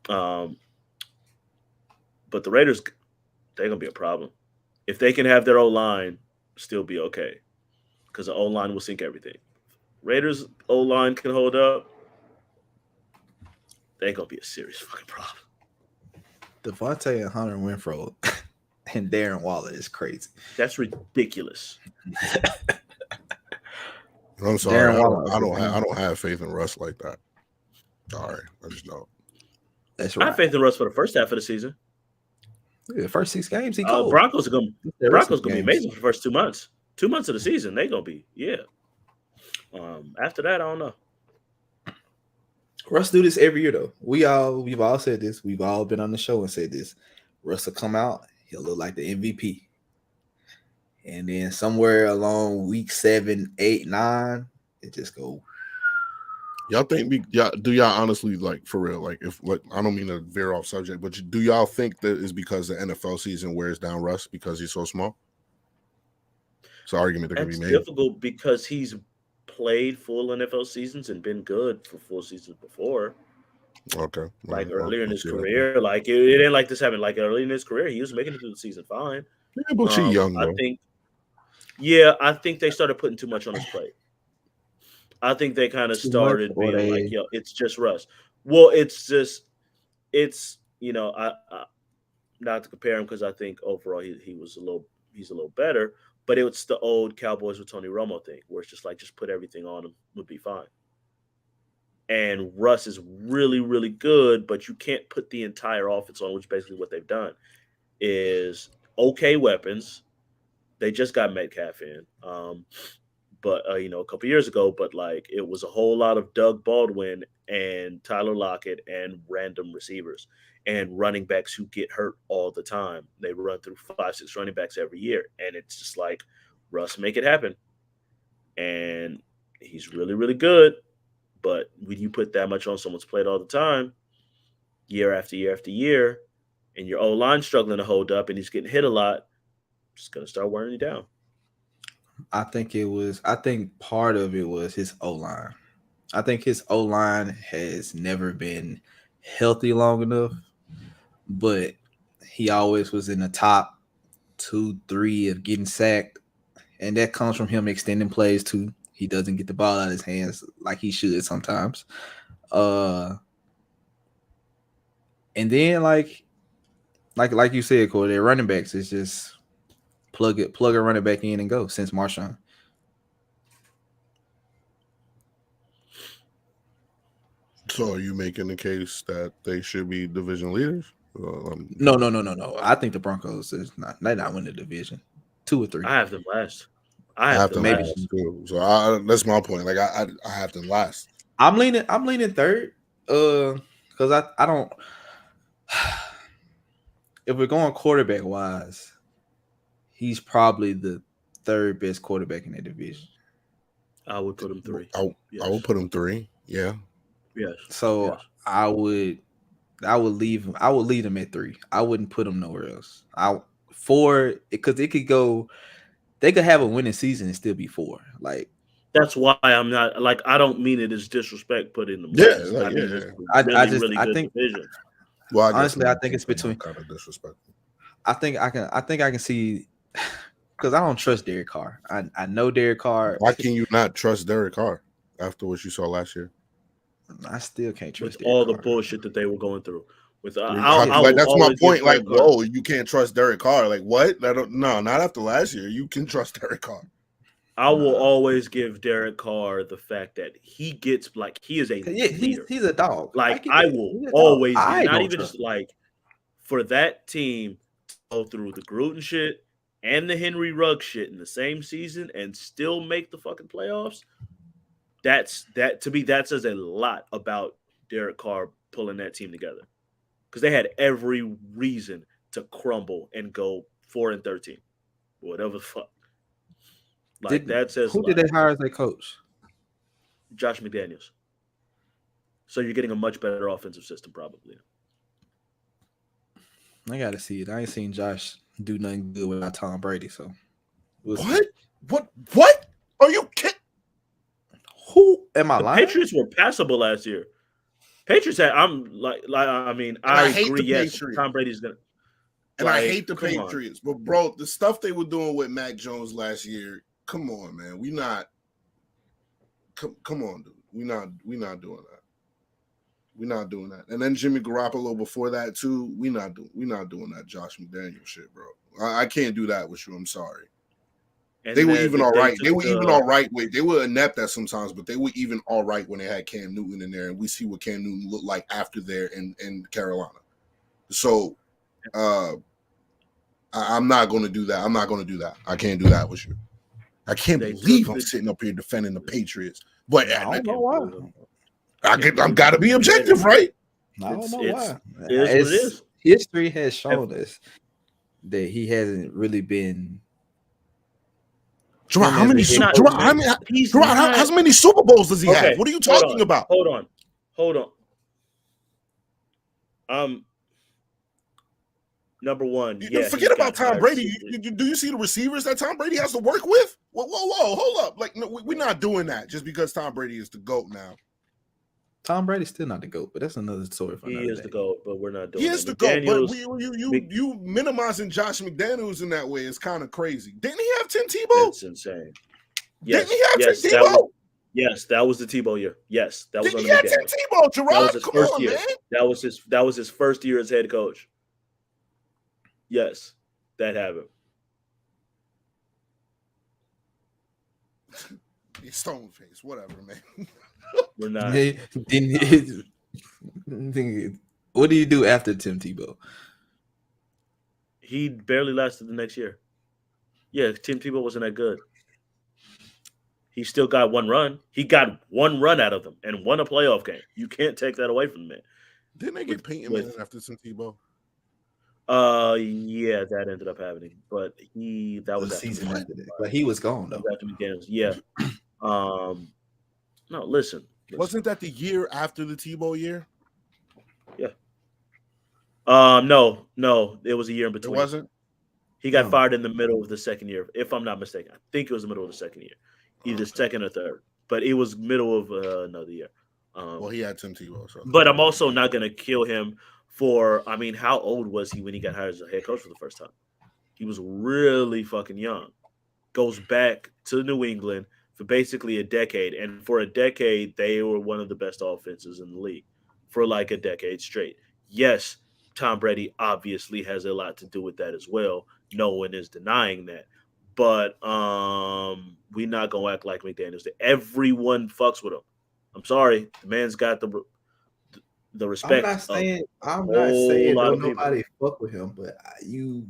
But the Raiders, they're going to be a problem. If they can have their O-line still be okay, because the O-line will sink everything. Raiders O-line can hold up, they're going to be a serious fucking problem. Devontae and Hunter Renfrow and Darren Waller is crazy. That's ridiculous. I'm sorry. I don't have faith in Russ like that. Sorry, I just don't. That's right. I have faith in Russ for the first half of the season. The first 6 games, he cold. Broncos are going to be amazing for the first 2 months. 2 months of the season, they're going to be, yeah. After that, I don't know. Russ do this every year, though. We've all said this. We've all been on the show and said this. Russ will come out, he'll look like the MVP. And then somewhere along week 7, 8, 9, it just go. Y'all think do y'all honestly, like, for real, like, if, like, I don't mean to veer off subject, but do y'all think that is because the NFL season wears down Russ because he's so small? It's an argument that can be made. It's difficult because he's played full NFL seasons and been good for full seasons before. Okay. Like earlier in his career, like it ain't like this happened. Like early in his career, he was making it through the season fine. Yeah, but you're young, though. I think they started putting too much on his plate. I think they kind of started being like, yo, it's just Russ. Well, it's I not to compare him because I think overall he's a little better, but it's the old Cowboys with Tony Romo thing where it's just like, just put everything on him, would be fine. And Russ is really, really good, but you can't put the entire offense on, which basically what they've done is okay weapons. They just got Metcalf in, but a couple years ago. But like it was a whole lot of Doug Baldwin and Tyler Lockett and random receivers and running backs who get hurt all the time. They run through 5-6 running backs every year, and it's just like Russ make it happen, and he's really, really good. But when you put that much on someone's plate all the time, year after year after year, and your O-line struggling to hold up and he's getting hit a lot, it's going to start wearing you down. I think part of it was his O-line. I think his O-line has never been healthy long enough, but he always was in the top 2-3 of getting sacked, and that comes from him extending plays too. He doesn't get the ball out of his hands like he should sometimes. And then like you said, Corey, their running backs is just plug a running back in and go since Marshawn. So are you making the case that they should be division leaders? No. I think the Broncos they're not winning the division. 2 or 3. I have them last. I have them last too. So that's my point. Like I have them last. I'm leaning third. Because I don't. If we're going quarterback wise, he's probably the third best quarterback in that division. I would put him 3. I would put him 3. Yeah. Yes. So yes. I would leave him. I would leave him at 3. I wouldn't put him nowhere else. 4 because it could go. They could have a winning season and still be 4. Like that's why I'm not like I don't mean it as disrespect putting them. Yeah, last. like, I mean, yeah. really good division. Well, honestly, I think it's between. Kind of disrespectful. I think I can see because I don't trust Derek Carr. I know Derek Carr. Why can you not trust Derek Carr after what you saw last year? I still can't trust with all Derek the Carr. bullshit that they were going through. With like that's my point. Like, whoa, you can't trust Derek Carr. Like, what? No, not after last year. You can trust Derek Carr. I will always give Derek Carr the fact that he gets like he is a leader. He's a dog. Like I will always not even just like for that team to go through the Gruden shit and the Henry Ruggs shit in the same season and still make the fucking playoffs. That to me that says a lot about Derek Carr pulling that team together. Because they had every reason to crumble and go 4-13, whatever the fuck. Like that says. Who did they hire as their coach? Josh McDaniels. So you're getting a much better offensive system, probably. I gotta see it. I ain't seen Josh do nothing good without Tom Brady. So what? What? Are you kidding? Who am I lying? Patriots were passable last year. Patriots had. I agree. Yes, Tom Brady's gonna. And I hate the Patriots, but bro, the stuff they were doing with Mac Jones last year. Come on, man. We not. Come on, dude. We not doing that. We're not doing that. And then Jimmy Garoppolo before that too. We not doing that Josh McDaniel shit, bro. I can't do that with you. I'm sorry. And they were even all right. They were even all right with. They were inept at sometimes, but they were even all right when they had Cam Newton in there, and we see what Cam Newton looked like after there in Carolina. So, I'm not going to do that. I'm not going to do that. I can't do that with you. I can't believe I'm sitting up here defending the Patriots, but I don't know why. I'm got to be objective, right? I don't know why. It is. History has shown us that he hasn't really been. Jarrod, how many Super Bowls does he have? What are you talking about? Hold on. Number one, forget about Tom Brady. Do you see the receivers that Tom Brady has to work with? Whoa, hold up! Like, no, we're not doing that just because Tom Brady is the GOAT now. Tom Brady's still not the GOAT, but that's another story. He is the GOAT, but we're not doing. He is the GOAT, but you minimizing Josh McDaniels in that way is kind of crazy. Didn't he have Tim Tebow? That's insane. Yes, didn't he have Tim Tebow? Yes, that was the Tebow year. Yes, that was. Didn't he have Tim Tebow? Jarrod, come on, year. Man. That was his first year as head coach. Yes, that happened. Stone face, whatever, man. We're not. What do you do after Tim Tebow? He barely lasted the next year. Yeah, Tim Tebow wasn't that good. He still got one run. He got one run out of them and won a playoff game. You can't take that away from the man. Didn't they get Peyton Manning after Tim Tebow? Yeah, that ended up happening, but that was the after season after that. But he was gone though. After McDaniels, yeah. No, listen. Wasn't that the year after the Tebow year? Yeah. No, it was a year in between. It wasn't. He got fired in the middle of the second year, if I'm not mistaken. I think it was the middle of the second year, either second or third, but it was middle of another year. Well, he had Tim Tebow. So. But I'm also not going to kill him for. I mean, how old was he when he got hired as a head coach for the first time? He was really fucking young. Goes back to New England for basically a decade, and for a decade, they were one of the best offenses in the league for like a decade straight. Yes, Tom Brady obviously has a lot to do with that as well. No one is denying that. But we're not going to act like McDaniels. Everyone fucks with him. I'm sorry. The man's got the respect. I'm not saying don't nobody fuck with him, but you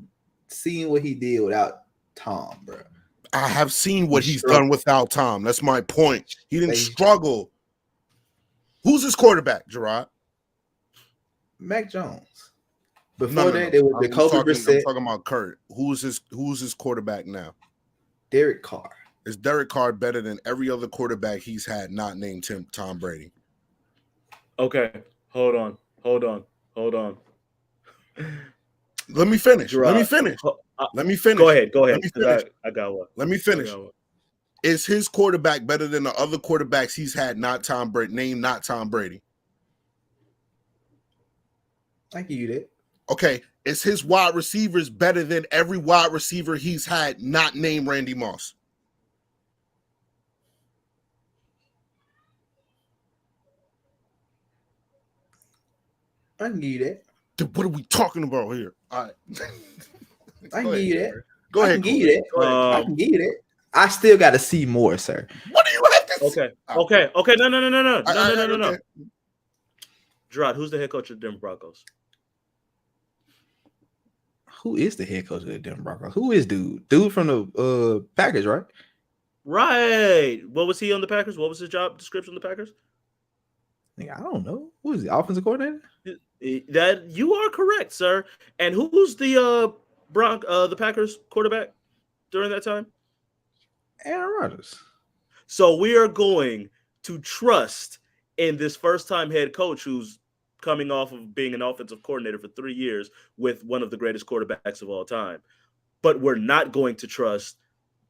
seen what he did without Tom, bro. I have seen what he's done without Tom. That's my point. He didn't struggle. Who's his quarterback, Jarrod? Mac Jones. Before that, there was Jacoby Brissett. I'm talking about Kurt. Who's his quarterback now? Derek Carr. Is Derek Carr better than every other quarterback he's had not named Tom Brady? Okay, hold on. Let me finish. Jarrod, Let me finish. Go ahead. I got one. Let me finish. Is his quarterback better than the other quarterbacks he's had not Tom Brady? Named not Tom Brady. I give you that. Okay, is his wide receivers better than every wide receiver he's had not named Randy Moss? I can give you that. Dude, what are we talking about here? All right. I can give you that. Go ahead. I can give you that. I can give you that. I still got to see more, sir. What do you have to see? Okay. No. Jarrod, who's the head coach of the Denver Broncos? Who is the head coach of the Denver Broncos? Who is dude? Dude from the Packers, right? Right. What was he on the Packers? What was his job description on the Packers? I don't know. Who is the offensive coordinator? That you are correct, sir. And who's the the Packers quarterback during that time? Aaron Rodgers. So we are going to trust in this first-time head coach who's coming off of being an offensive coordinator for 3 years with one of the greatest quarterbacks of all time. But we're not going to trust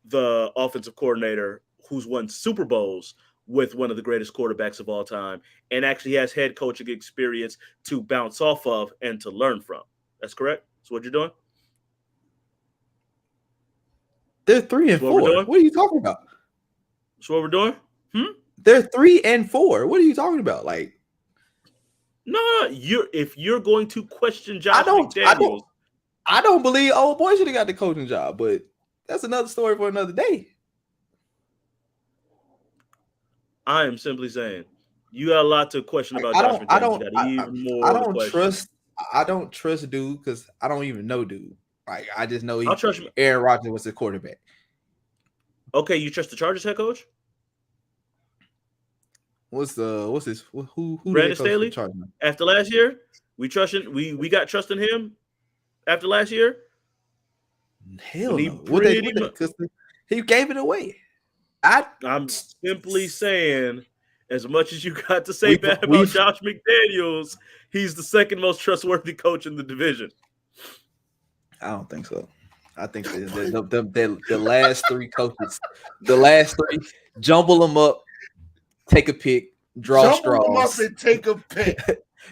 the offensive coordinator who's won Super Bowls with one of the greatest quarterbacks of all time and actually has head coaching experience to bounce off of and to learn from. That's correct? That's what you're doing? They're 3 and 4. What are you talking about? That's what we're doing? They're 3 and 4. What are you talking about? Like, no, if you're going to question Josh McDaniels, I don't believe old boy should have got the coaching job, but that's another story for another day. I am simply saying you got a lot to question about Josh McDaniels. I don't trust dude because I don't even know dude. Like I just know trust Aaron Rodgers was the quarterback. Okay, you trust the Chargers head coach? What's his who Brandon Staley? After last year, we got trust in him after last year. Hell no. He gave it away. I'm simply saying, as much as you got to say bad about Josh McDaniels, he's the second most trustworthy coach in the division. I don't think so. I think the last 3 coaches, the last 3, jumble them up, take a pick, draw straws. Jumble them up and take a pick.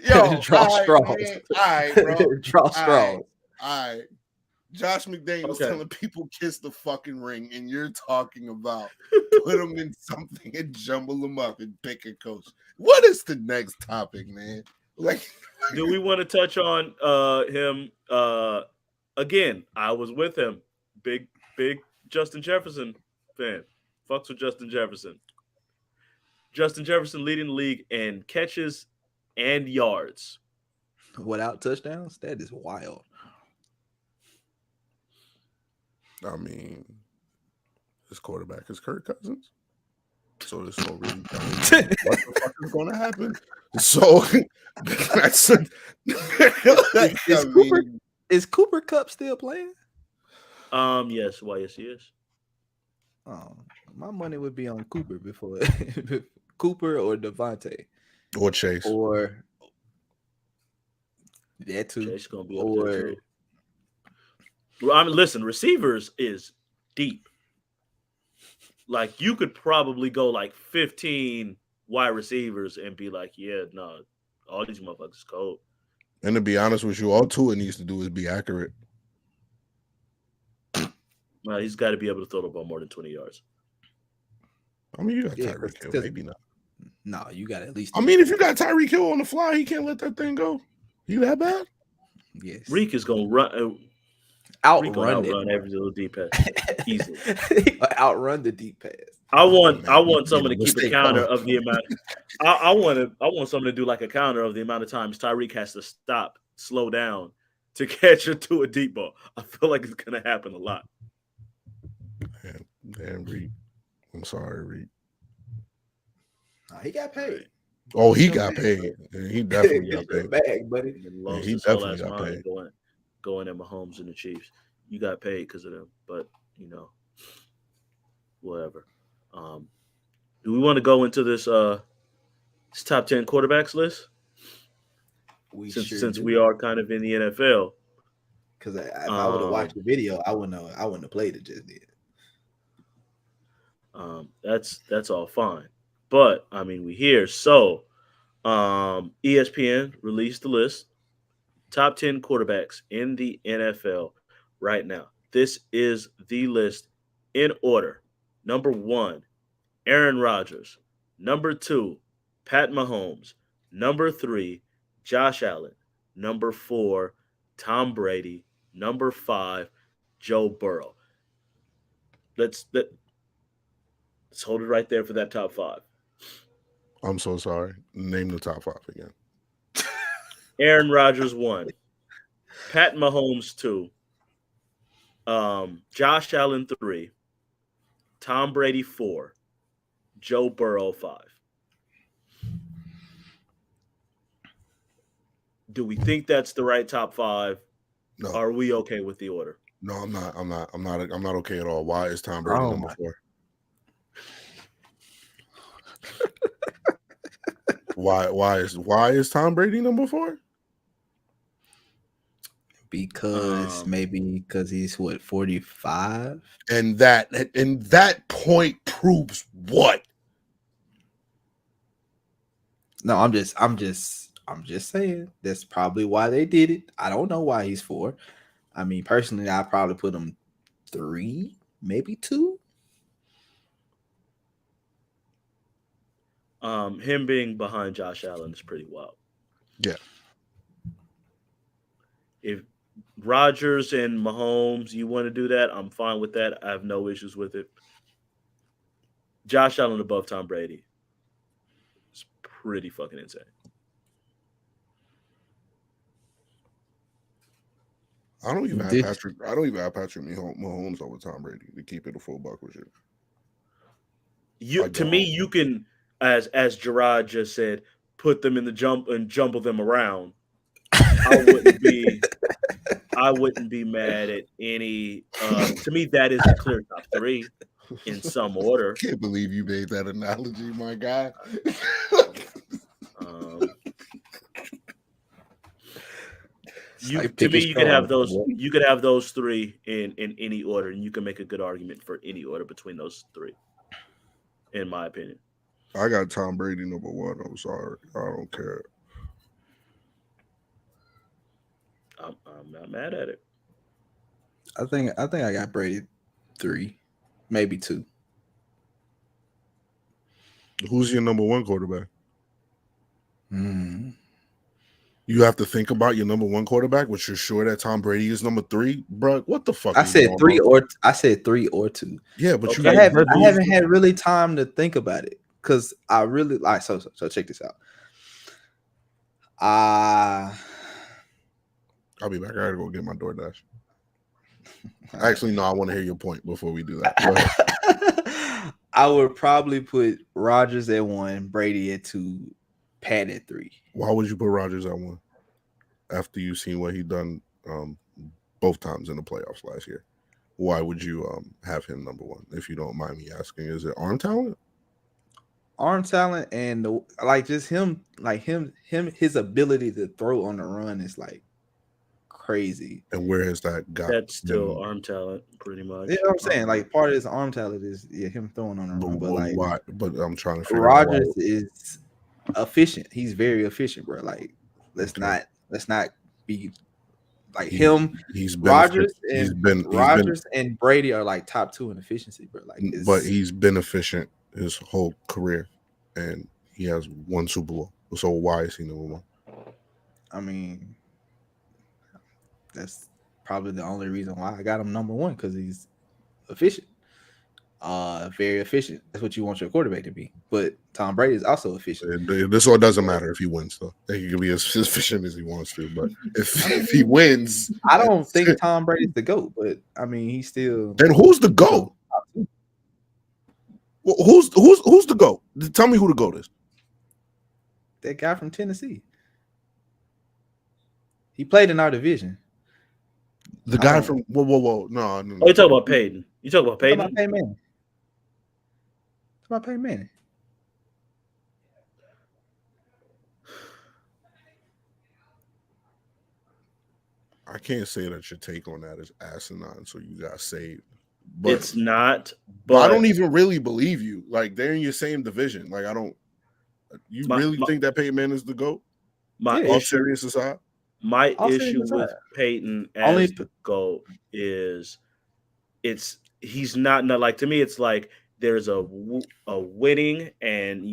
Yo, draw straws. All right, bro. Draw straws. All right. Josh McDaniels telling people kiss the fucking ring, and you're talking about put them in something and jumble them up and pick a coach. What is the next topic, man? Like, do we want to touch on him? Again, I was with him. Big Justin Jefferson fan. Fucks with Justin Jefferson. Justin Jefferson leading the league in catches and yards. Without touchdowns? That is wild. I mean, his quarterback is Kirk Cousins. So there's no really what the fuck is going to happen. So that's is Cooper Kupp still playing? Yes. Why? Yes, he is. Oh, my money would be on Cooper before Cooper or Devontae or Chase or that too. Chase gonna be up there too. Well, I mean, listen, receivers is deep. Like you could probably go like 15 wide receivers and be like, yeah, no, all these motherfuckers cold. And to be honest with you, all Tua needs to do is be accurate. Well, he's got to be able to throw the ball more than 20 yards. I mean, you got Tyreek Hill, maybe not. No, you got at least. I mean, if you got Tyreek Hill on the fly, he can't let that thing go. You that bad? Yes. Reek is gonna run. Outrun every little deep pass easily. Outrun the deep pass. I want someone to keep a counter of the amount. I want someone to do like a counter of the amount of times Tyreek has to stop, slow down to catch it to a deep ball. I feel like it's gonna happen a lot. Damn, Reek. I'm sorry, Reek. He got paid. Oh, he got paid. He definitely got paid. Bag, buddy. He definitely got paid. Going at Mahomes and the Chiefs. You got paid because of them, but whatever. Do we want to go into this top 10 quarterbacks list? Since we are kind of in the NFL. Because if I would have watched the video, I wouldn't have played it just then. That's all fine. But I mean, we here. So ESPN released the list. Top 10 quarterbacks in the NFL right now. This is the list in order. Number 1, Aaron Rodgers. Number 2, Pat Mahomes. Number 3, Josh Allen. Number 4, Tom Brady. Number 5, Joe Burrow. Let's hold it right there for that top 5. I'm so sorry. Name the top 5 again. Aaron Rodgers 1, Pat Mahomes 2, Josh Allen 3, Tom Brady 4, Joe Burrow 5. Do we think that's the right top 5? No. Are we okay with the order? No, I'm not. I'm not okay at all. Why is Tom Brady number 4? Why is Tom Brady number 4? Because he's 45, and that point proves what? No, I'm just saying that's probably why they did it. I don't know why he's 4. I mean, personally, I'd probably put him 3, maybe 2. Him being behind Josh Allen is pretty wild. Yeah. If Rodgers and Mahomes, you want to do that, I'm fine with that. I have no issues with it. Josh Allen above Tom Brady. It's pretty fucking insane. I don't even have Patrick Mahomes over Tom Brady, to keep it a full buck with you. To me, you can, as Jarrod just said, put them in the jump and jumble them around. I wouldn't be mad at any. To me, that is a clear top 3 in some order. I can't believe you made that analogy, my guy. You could have those. You could have those 3 in any order, and you can make a good argument for any order between those 3. In my opinion, I got Tom Brady number 1. I'm sorry, I don't care. I'm not mad at it. I think I got Brady 3, maybe 2. Who's your number 1 quarterback? You have to think about your number 1 quarterback, which you're sure that Tom Brady is number 3, bro. What the fuck? I said 3 or 2. Yeah, but I haven't had really time to think about it. because I really like. So check this out. I'll be back. I gotta go get my DoorDash. Actually, no, I want to hear your point before we do that. I would probably put Rodgers at 1, Brady at 2, Pat at 3. Why would you put Rodgers at 1 after you've seen what he done both times in the playoffs last year? Why would you have him number 1? If you don't mind me asking, is it arm talent? Arm talent and just him, his ability to throw on the run is like crazy. And where has that got? That's still arm talent, pretty much. You know what I'm saying? Like part of his arm talent is him throwing on the run. But like, why? But I'm trying to figure Rodgers out is efficient. He's very efficient, bro. Like let's not be like him. He's Rodgers and Brady are like top 2 in efficiency, bro. Like, but he's been efficient his whole career, and he has 1 Super Bowl. So why is he number 1? I mean, that's probably the only reason why I got him number 1, because he's efficient. Very efficient. That's what you want your quarterback to be. But Tom Brady is also efficient. This all doesn't matter if he wins, though. He can be as efficient as he wants to. But if he wins, I don't think Tom Brady's the GOAT. But I mean, he's still. Then who's the GOAT? Well, who's the GOAT? Tell me who the GOAT is. That guy from Tennessee. He played in our division. The guy from whoa. No. Oh, you talking about Peyton? You talking about Peyton? Talking about Peyton Manning. I can't say that your take on that is asinine, so you got saved. But it's not. But I don't even really believe you. Like, they're in your same division. Like, I don't. You really think that Peyton Manning is the GOAT? All serious aside. My issue with Peyton as the GOAT is he's not like, to me it's like there's a winning and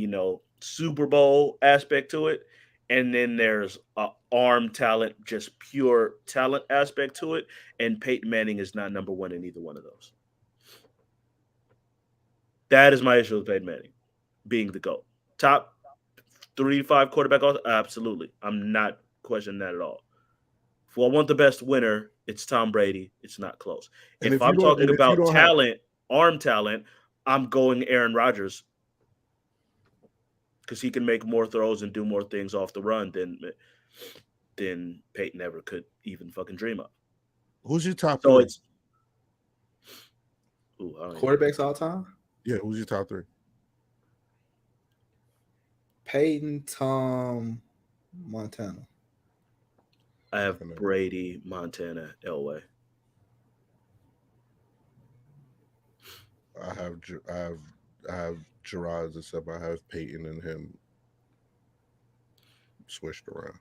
Super Bowl aspect to it, and then there's a arm talent, just pure talent aspect to it, and Peyton Manning is not number 1 in either one of those. That is my issue with Peyton Manning being the GOAT. Top 3 to 5 quarterback, absolutely. I'm not questioning that at all. If I want the best winner, it's Tom Brady. It's not close. And if I'm talking about talent, arm talent, I'm going Aaron Rodgers, because he can make more throws and do more things off the run than Peyton ever could even fucking dream of. Who's your top 3? So it's quarterbacks all time? Yeah, who's your top 3? Peyton, Tom, Montana. I have Brady, Montana, Elway. I have Jarrod, except I have Peyton and him switched around.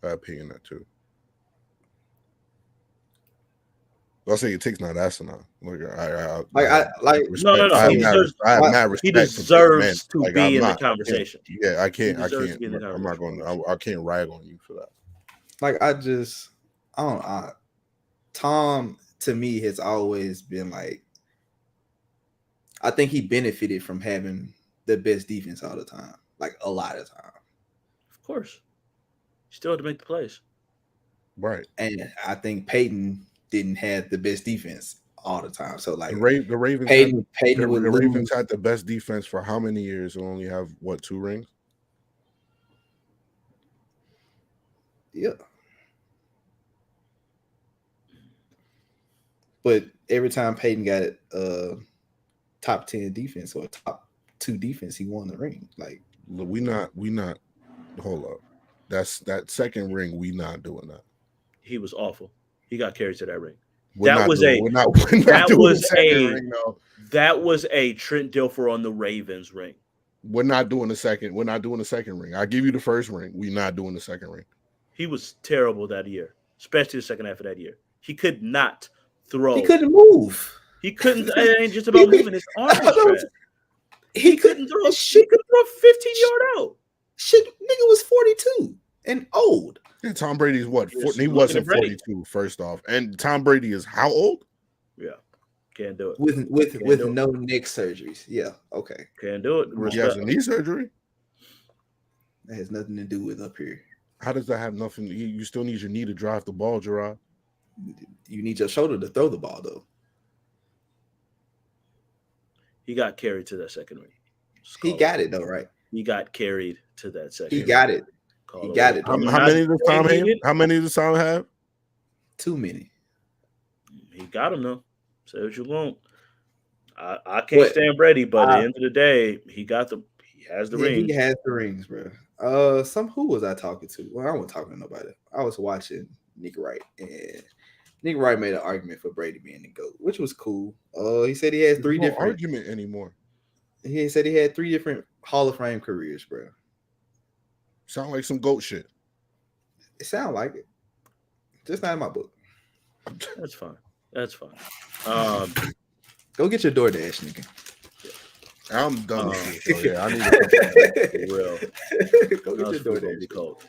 I have Peyton at 2. I'll say your take's not asinine. No. He deserves to be in the conversation. Yeah, I can't. I'm not going. I can't rag on you for that. Like, Tom to me has always been like, I think he benefited from having the best defense all the time, like a lot of time. Of course, still had to make the plays, right? And I think Peyton didn't have the best defense all the time. So like the Ravens, the Ravens had the best defense for how many years and only have 2 rings? Yeah. But every time Peyton got top 10 defense or top 2 defense, he won the ring. Like, we not hold up. That second ring, we not doing that. He was awful. He got carried to that ring. We're that was a Trent Dilfer on the Ravens ring. We're not doing the second. We're not doing the second ring. I give you the first ring. We're not doing the second ring. He was terrible that year, especially the second half of that year. He could not throw. He couldn't move. He couldn't. It ain't just about moving. His arm was He couldn't throw. He could throw 15-yard out. Shit, nigga was 42 and old. Yeah, Tom Brady's what? He wasn't 42, first off. And Tom Brady is how old? Yeah. Can't do it. With no neck surgeries. Yeah, okay. Can't do it. He has a knee surgery. That has nothing to do with up here. How does that have nothing? You still need your knee to drive the ball, Jarrod. You need your shoulder to throw the ball, though. He got carried to that second ring. He got it, though, right? He got carried to that second He ring. got it. He got it. How many does Tom have? How many does Tom have? Too many. He got him, though. Say what you want. I can't stand Brady, but at the end of the day, he has the rings. He has the rings, bro. Who was I talking to? Well, I wasn't talking to nobody. I was watching Nick Wright, and Nick Wright made an argument for Brady being the GOAT, which was cool. He said he has three different argument anymore. He said he had 3 different Hall of Fame careers, bro. Sound like some GOAT shit. It sound like it. Just not in my book. That's fine. That's fine. Go get your DoorDash, nigga. I'm done with it. Yeah, I need for real. Go get your DoorDash. Cold.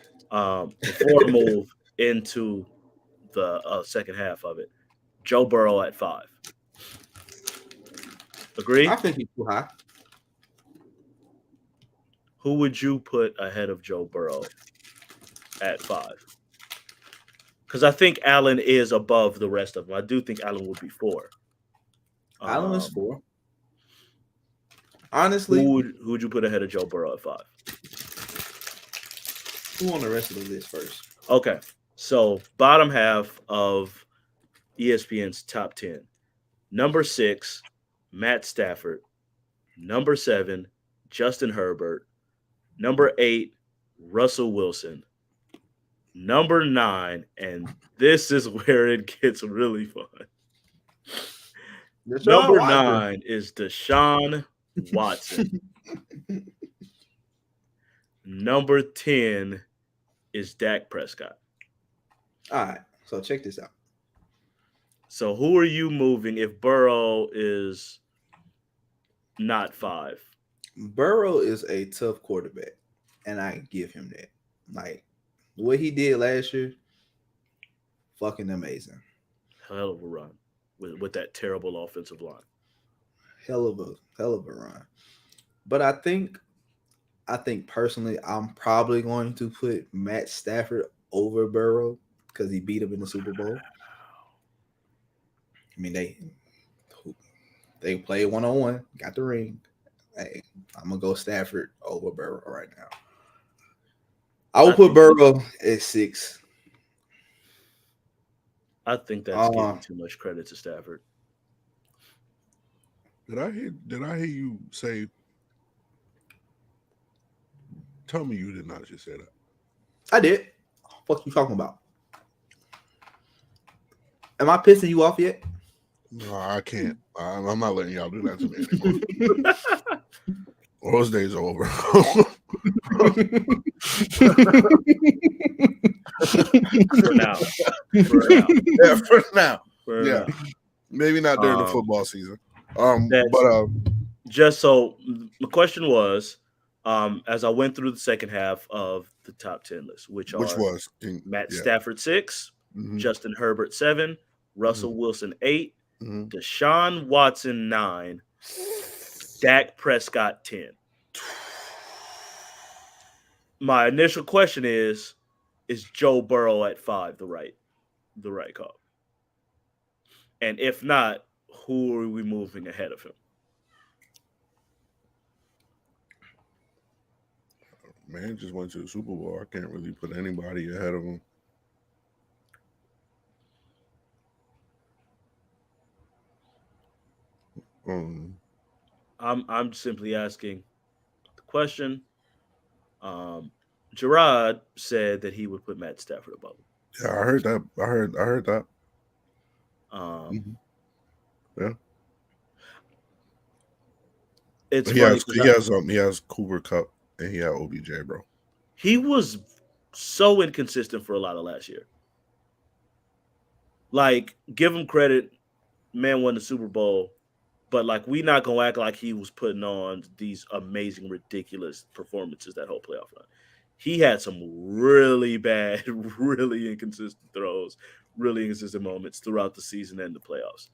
Before we move into the second half of it, Joe Burrow at 5. Agree? I think he's too high. Who would you put ahead of Joe Burrow at 5? Because I think Allen is above the rest of them. I do think Allen would be 4. Allen is 4. Honestly, who would you put ahead of Joe Burrow at 5? Who on the rest of the list first? Okay, so bottom half of ESPN's top 10. Number 6, Matt Stafford. Number 7, Justin Herbert. Number 8, Russell Wilson. Number 9, and this is where it gets really fun. Number 9 is Deshaun Watson. Number 10 is Dak Prescott. All right, so check this out. So who are you moving if Burrow is not 5? Burrow is a tough quarterback, and I give him that. Like, what he did last year, fucking amazing. Hell of a run with that terrible offensive line. Hell of a run. But I think personally, I'm probably going to put Matt Stafford over Burrow because he beat him in the Super Bowl. I mean, they played 1-on-1, got the ring. Hey, I'm gonna go Stafford over Burrow right now. I will put Burrow at 6. I think that's giving too much credit to Stafford. Did I hear you say? Tell me you did not just say that. I did. What you talking about? Am I pissing you off yet? No, I can't. I'm not letting y'all do that to me anymore. Those days are over. For now. Yeah, for now. Yeah. Maybe not during the football season. Just so the question was, as I went through the second half of the top 10 list, which was Matt Stafford 6, Justin Herbert 7, Russell Wilson 8, Deshaun Watson 9, Dak Prescott 10. My initial question is Joe Burrow at 5 the right call? And if not, who are we moving ahead of him? Man, just went to the Super Bowl. I can't really put anybody ahead of him. I'm simply asking the question. Jarrod said that he would put Matt Stafford above him. Yeah, I heard that. I heard that. Yeah. It's he has Cooper Kupp and he had OBJ, bro. He was so inconsistent for a lot of last year. Like, give him credit, man won the Super Bowl, but like we not gonna act like he was putting on these amazing, ridiculous performances that whole playoff run. He had some really bad, really inconsistent throws, really inconsistent moments throughout the season and the playoffs.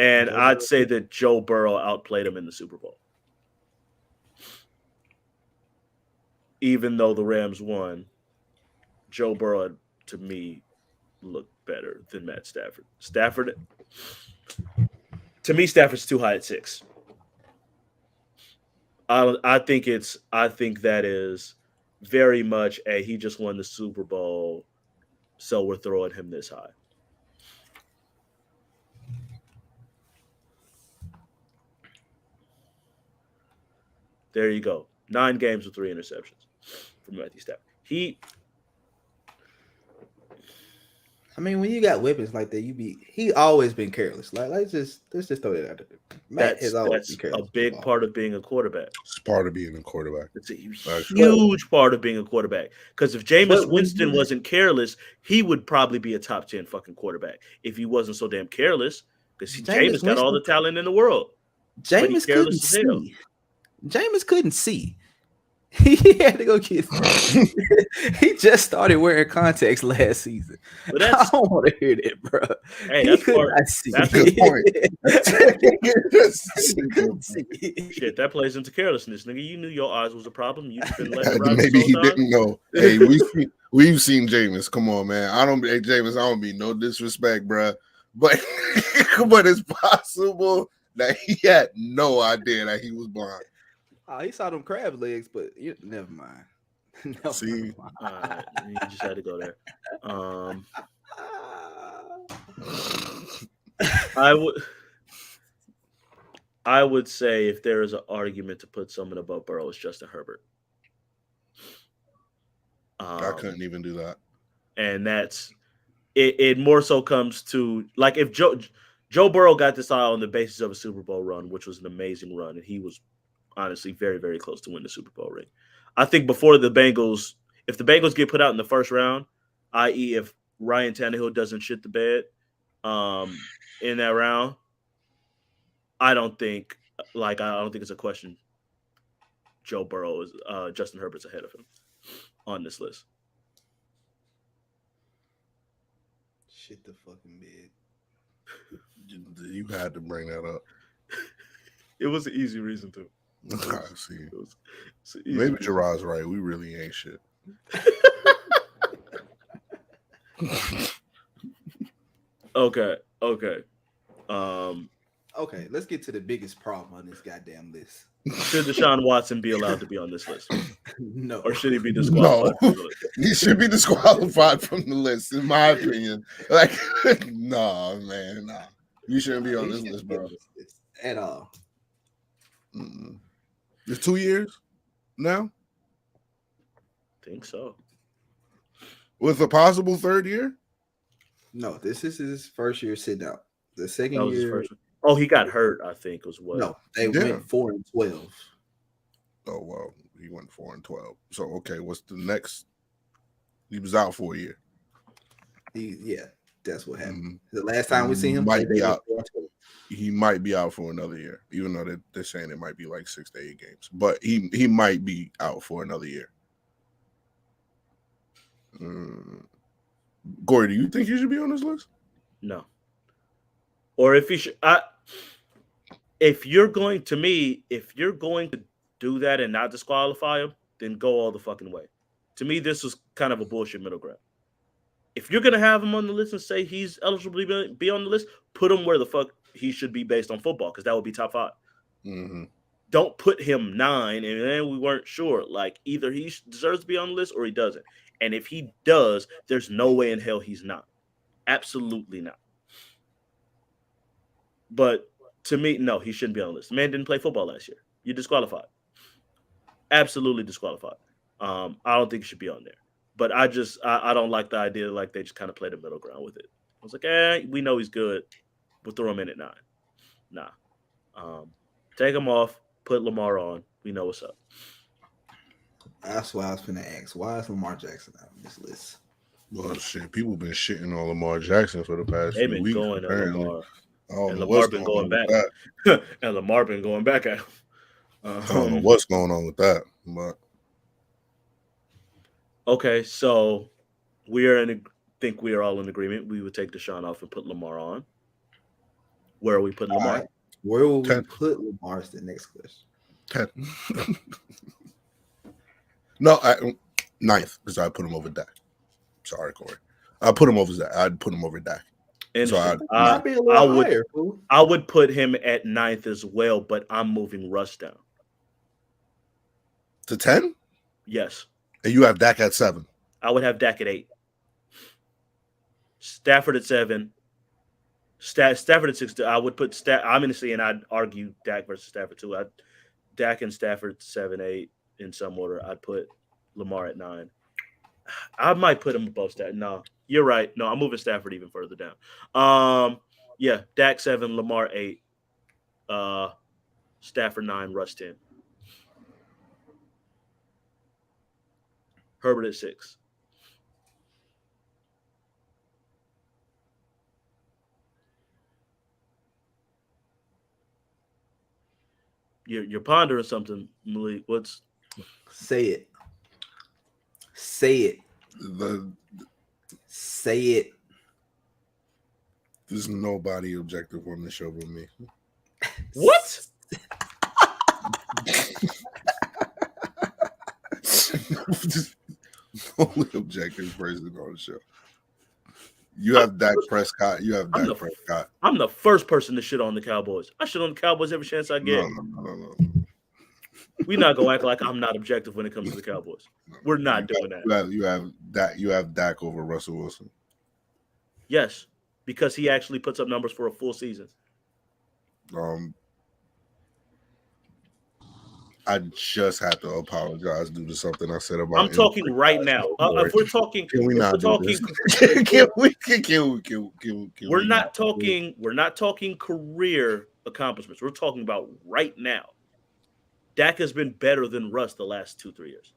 And I'd say that Joe Burrow outplayed him in the Super Bowl. Even though the Rams won, Joe Burrow, to me, looked better than Matt Stafford. To me, Stafford's too high at 6. I think that is very much he just won the Super Bowl, so we're throwing him this high. There you go. 9 games with 3 interceptions from Matthew Stafford. When you got weapons like that, he always been careless. Let's just throw that out there. Matt has always been careless. A big part of being a quarterback. It's part of being a quarterback. It's a huge part of being a quarterback. Because if Jameis Winston wasn't careless, he would probably be a top 10 fucking quarterback if he wasn't so damn careless. Because Jameis got all the talent in the world. Jameis couldn't see. Jameis couldn't see. He had to go get. He just started wearing contacts last season. I don't want to hear that, bro. Hey, that's a good point. Shit, that plays into carelessness, nigga. You knew your eyes was a problem. You been maybe he didn't know. Hey, we've seen Jameis. Come on, man. Jameis. I don't mean no disrespect, bro. But it's possible that he had no idea that he was blind. He saw them crab legs, but never mind. See, you just had to go there. I would say if there is an argument to put someone above Burrow, it's Justin Herbert. I couldn't even do that. And that's it. More so comes to like if Joe Burrow got this all on the basis of a Super Bowl run, which was an amazing run, and he was honestly very, very close to win the Super Bowl ring. I think before if the Bengals get put out in the first round, i.e. if Ryan Tannehill doesn't shit the bed in that round, I don't think it's a question. Joe Burrow is Justin Herbert's ahead of him on this list. Shit the fucking bed. You had to bring that up. It was an easy reason to. I see. Maybe Jarrod's right. We really ain't shit. Okay. Okay, let's get to the biggest problem on this goddamn list. Should Deshaun Watson be allowed to be on this list? No. Or should he be disqualified? No. He should be disqualified from the list, in my opinion. Like, no, man, nah. You shouldn't be on this list, bro. At all. Mm-mm. It's 2 years now? I think so. With a possible third year? No, this is his first year sitting out. The second year. Oh, he got hurt, I think, as well. No, they went 4-12. Oh, well, he went 4-12. So, okay, what's the next? He was out for a year. That's what happened. The last time we seen him, he might be out for another year, even though they're saying it might be like 6 to 8 games. But he might be out for another year. Corey, do you think he should be on this list? No. Or if he should, if you're going to do that and not disqualify him, then go all the fucking way. To me, this was kind of a bullshit middle ground. If you're gonna have him on the list and say he's eligible to be on the list, put him where the fuck he should be based on football, because that would be top 5. Mm-hmm. Don't put him 9, and then we weren't sure. Like, either he deserves to be on the list or he doesn't. And if he does, there's no way in hell he's not. Absolutely not. But to me, no, he shouldn't be on the list. The man didn't play football last year. You're disqualified. Absolutely disqualified. I don't think he should be on there. But I don't like the idea like they just kind of played a middle ground with it. I was like, we know he's good. We'll throw him in at 9. Nah. Take him off. Put Lamar on. We know what's up. That's why I was finna ask. Why is Lamar Jackson on this list? Well, shit, people been shitting on Lamar Jackson for the past few weeks. Going apparently. Lamar. And Lamar been going back. And Lamar been going back at him. I don't know what's going on with that, but okay, so think we are all in agreement. We would take Deshaun off and put Lamar on. Where are we putting Lamar? Right. Where will we 10. put Lamar? Is the next question. 10. No, 9th because I put him over Dak. Sorry, Corey. I put him over Dak. I'd put him over Dak. So I would put him at 9th as well, but I'm moving Russ down to 10. Yes, and you have Dak at 7. I would have Dak at 8. Stafford at 7. Stafford at 6. I would put honestly, and I'd argue Dak versus Stafford too. Dak and Stafford 7, 8 in some order. I'd put Lamar at 9. I might put him above Stafford. No, you're right. No, I'm moving Stafford even further down. Yeah, Dak 7, Lamar 8, Stafford 9, Russ 10. Herbert at 6. You're pondering something, Malik. Say it? Say it. Say it. There's nobody objective on the show but me. What? Only objective person on the show. You have Dak Prescott. You have Dak Prescott. I'm the first person to shit on the Cowboys. I shit on the Cowboys every chance I get. No. We're not gonna act like I'm not objective when it comes to the Cowboys. We're not doing that. You have Dak over Russell Wilson. Yes, because he actually puts up numbers for a full season. I just have to apologize due to something I said about. I'm talking right now. If we're talking, can we not do this? We're not talking career accomplishments. We're talking about right now. Dak has been better than Russ the last 2-3 years.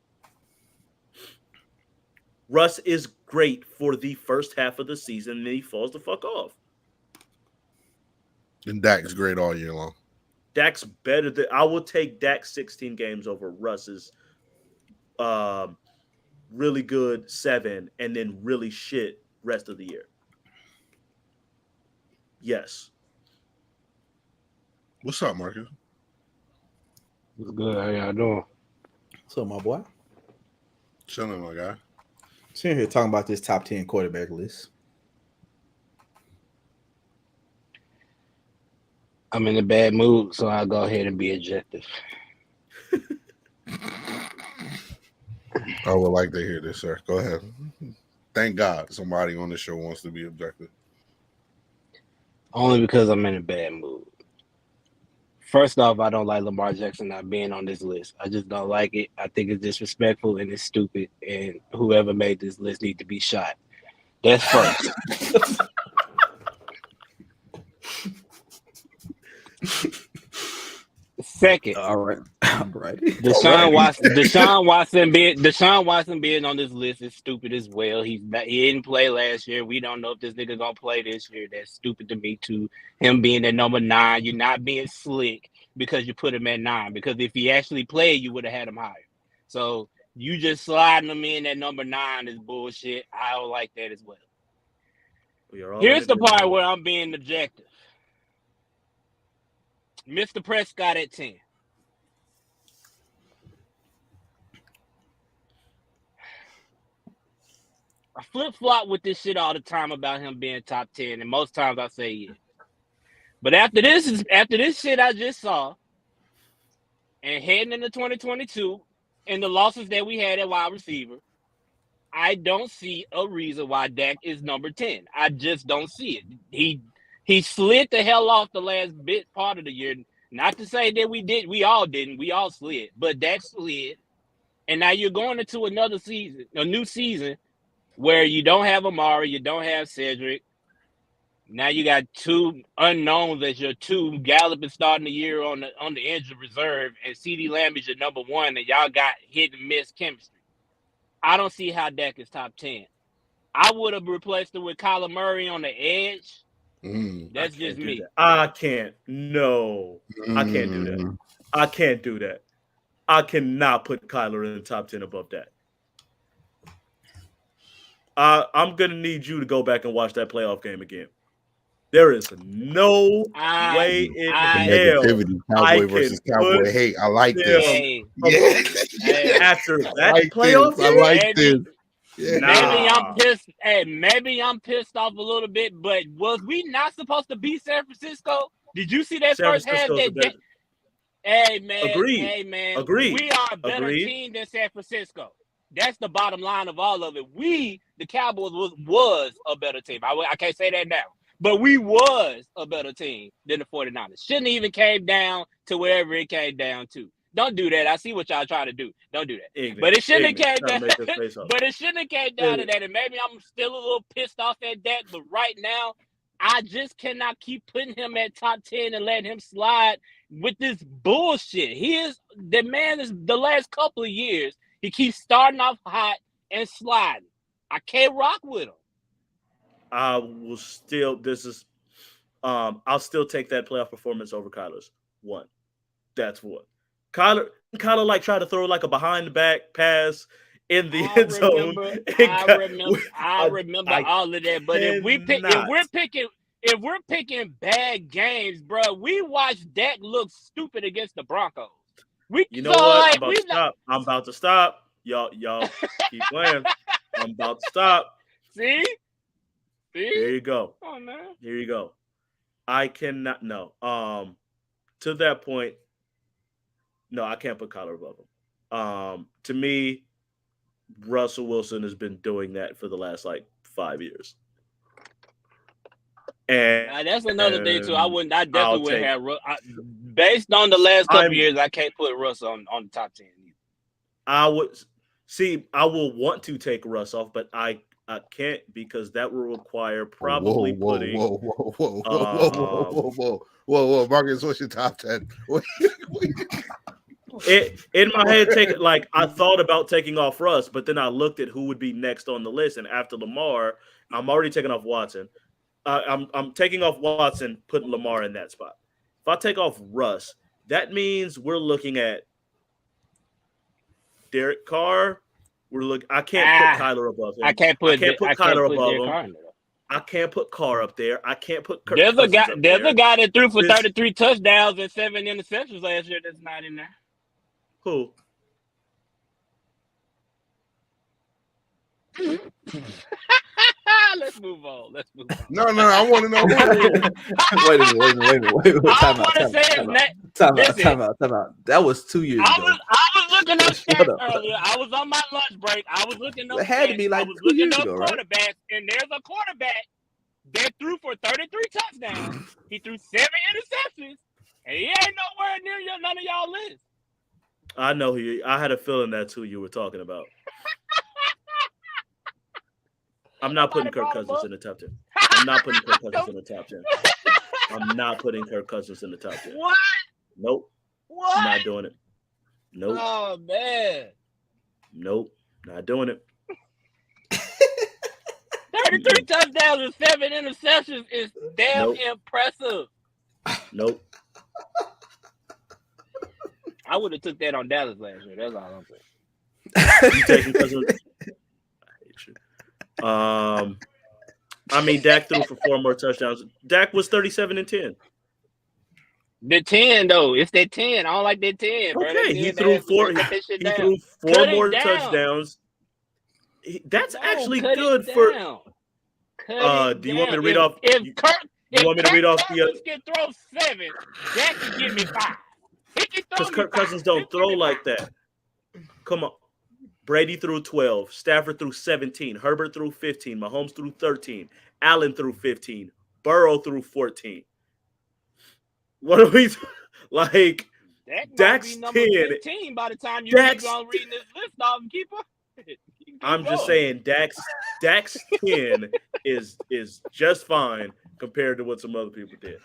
Russ is great for the first half of the season, and then he falls the fuck off. And Dak's great all year long. Dak's better than I will take Dak's 16 games over Russ's really good 7 and then really shit rest of the year. Yes. What's up, Marcus? What's good? How y'all doing? What's up, my boy? Chilling, my guy. Sitting here talking about this top 10 quarterback list. I'm in a bad mood, so I'll go ahead and be objective. I would like to hear this, sir. Go ahead. Thank God somebody on the show wants to be objective. Only because I'm in a bad mood. First off, I don't like Lamar Jackson not being on this list. I just don't like it. I think it's disrespectful and it's stupid. And whoever made this list needs to be shot. That's first. Second, All right. Deshaun Watson being on this list is stupid as well. He didn't play last year. We don't know if this nigga gonna play this year. That's stupid to me too. Him being at number 9, you're not being slick because you put him at 9. Because if he actually played, you would have had him higher. So you just sliding him in at number 9 is bullshit. I don't like that as well. Here's the part where I'm being objective. Mr. Prescott at 10. I flip-flop with this shit all the time about him being top 10, and most times I say yeah. But after this shit I just saw, and heading into 2022, and the losses that we had at wide receiver, I don't see a reason why Dak is number 10. I just don't see it. He slid the hell off the last bit part of the year. Not to say that we all didn't. We all slid. But Dak slid. And now you're going into another season, a new season, where you don't have Amari, you don't have Cedric. Now you got 2 unknowns as your 2. Gallup is starting the year on the injured reserve, and CeeDee Lamb is your number 1, and y'all got hit and miss chemistry. I don't see how Dak is top 10. I would have replaced it with Kyler Murray on the edge. That's just me. I can't. No. I can't do that. I can't do that. I cannot put Kyler in the top 10 above that. I'm going to need you to go back and watch that playoff game again. There is no way in hell Negativity, I Cowboy versus can Cowboy put hate. I like them this. Hey, Yeah. hey, after I that like playoff this. I game. like this. Yeah. maybe I'm Nah. pissed. Hey, maybe I'm pissed off a little bit. But was we not supposed to beat San Francisco? Did you see that San first half? Francisco's a That better. hey man, Agreed. hey man, Agreed. we are a better Agreed. team than San Francisco. That's the bottom line of all of it. We, the Cowboys, was a better team. I can't say that now. But we was a better team than the 49ers. Shouldn't even came down to wherever it came down to. Don't do that. I see what y'all trying to do. Don't do that. Ignorant. But it shouldn't have Ignorant. came Trying down. to make us face off. But it shouldn't have came down to that. And maybe I'm still a little pissed off at that. But right now, I just cannot keep putting him at top 10 and letting him slide with this bullshit. The man is the last couple of years. He keeps starting off hot and sliding. I can't rock with him. I will still. I'll still take that playoff performance over Kyler's. One. That's one. Kyler like tried to throw like a behind the back pass in the end zone. I remember all of that. But if we're picking bad games, bro, we watched Dak look stupid against the Broncos. You know what? I'm about to stop. Y'all keep playing. I'm about to stop. See? Here you go. Oh man. Here you go. I cannot. No. To that point, no, I can't put Kyler above him. To me, Russell Wilson has been doing that for the last 5 years. And that's another thing too. I definitely wouldn't have based on the last couple of years. I can't put Russ on the top 10. I will want to take Russ off, but I can't because that will require probably putting. Whoa, Marcus, what's your top 10? In my head, I thought about taking off Russ, but then I looked at who would be next on the list, and after Lamar, I'm already taking off Watson. I'm taking off Watson, putting Lamar in that spot. If I take off Russ, that means we're looking at Derek Carr. I can't put Kyler above him. I can't put Kyler above him. I can't put Carr up there. I can't put Kirk There's a guy that threw for 33 touchdowns and 7 interceptions last year that's not in there. Who? Let's move on. No, I want to know. Wait a minute. Time out. That was 2 years ago. I was looking up stats earlier. I was on my lunch break. I was looking up. It had to be like 2 years ago, right? Quarterbacks, and there's a quarterback that threw for 33 touchdowns. He threw 7 interceptions, and he ain't nowhere near none of y'all list. I know who I had a feeling that's who you were talking about. I'm not putting Kirk Cousins in the top 10. I'm not putting Kirk Cousins in the top 10. I'm not putting Kirk Cousins in the top 10. What? Nope. What? I'm not doing it. Nope. Oh, man. Nope. Not doing it. 33 touchdowns and 7 interceptions is damn impressive. Nope. I would have took that on Dallas last year. That's all I'm saying. You taking Cousins? I hate you. Dak threw for 4 more touchdowns. Dak was 37-10. The 10 though, it's that 10. I don't like that 10. Okay, bro. he threw 4. He threw 4 more touchdowns. That's actually good for. Do you want me to read off? If Kirk the? Can throw 7, that can give me 5. Because Kirk Cousins don't throw like that. Come on. Brady threw 12. Stafford threw 17. Herbert threw 15. Mahomes threw 13. Allen threw 15. Burrow threw 14. What are we like? Dak's 10. 15 by the time you keep on reading this list off and keep up. I'm just saying Dak's 10 is just fine compared to what some other people did.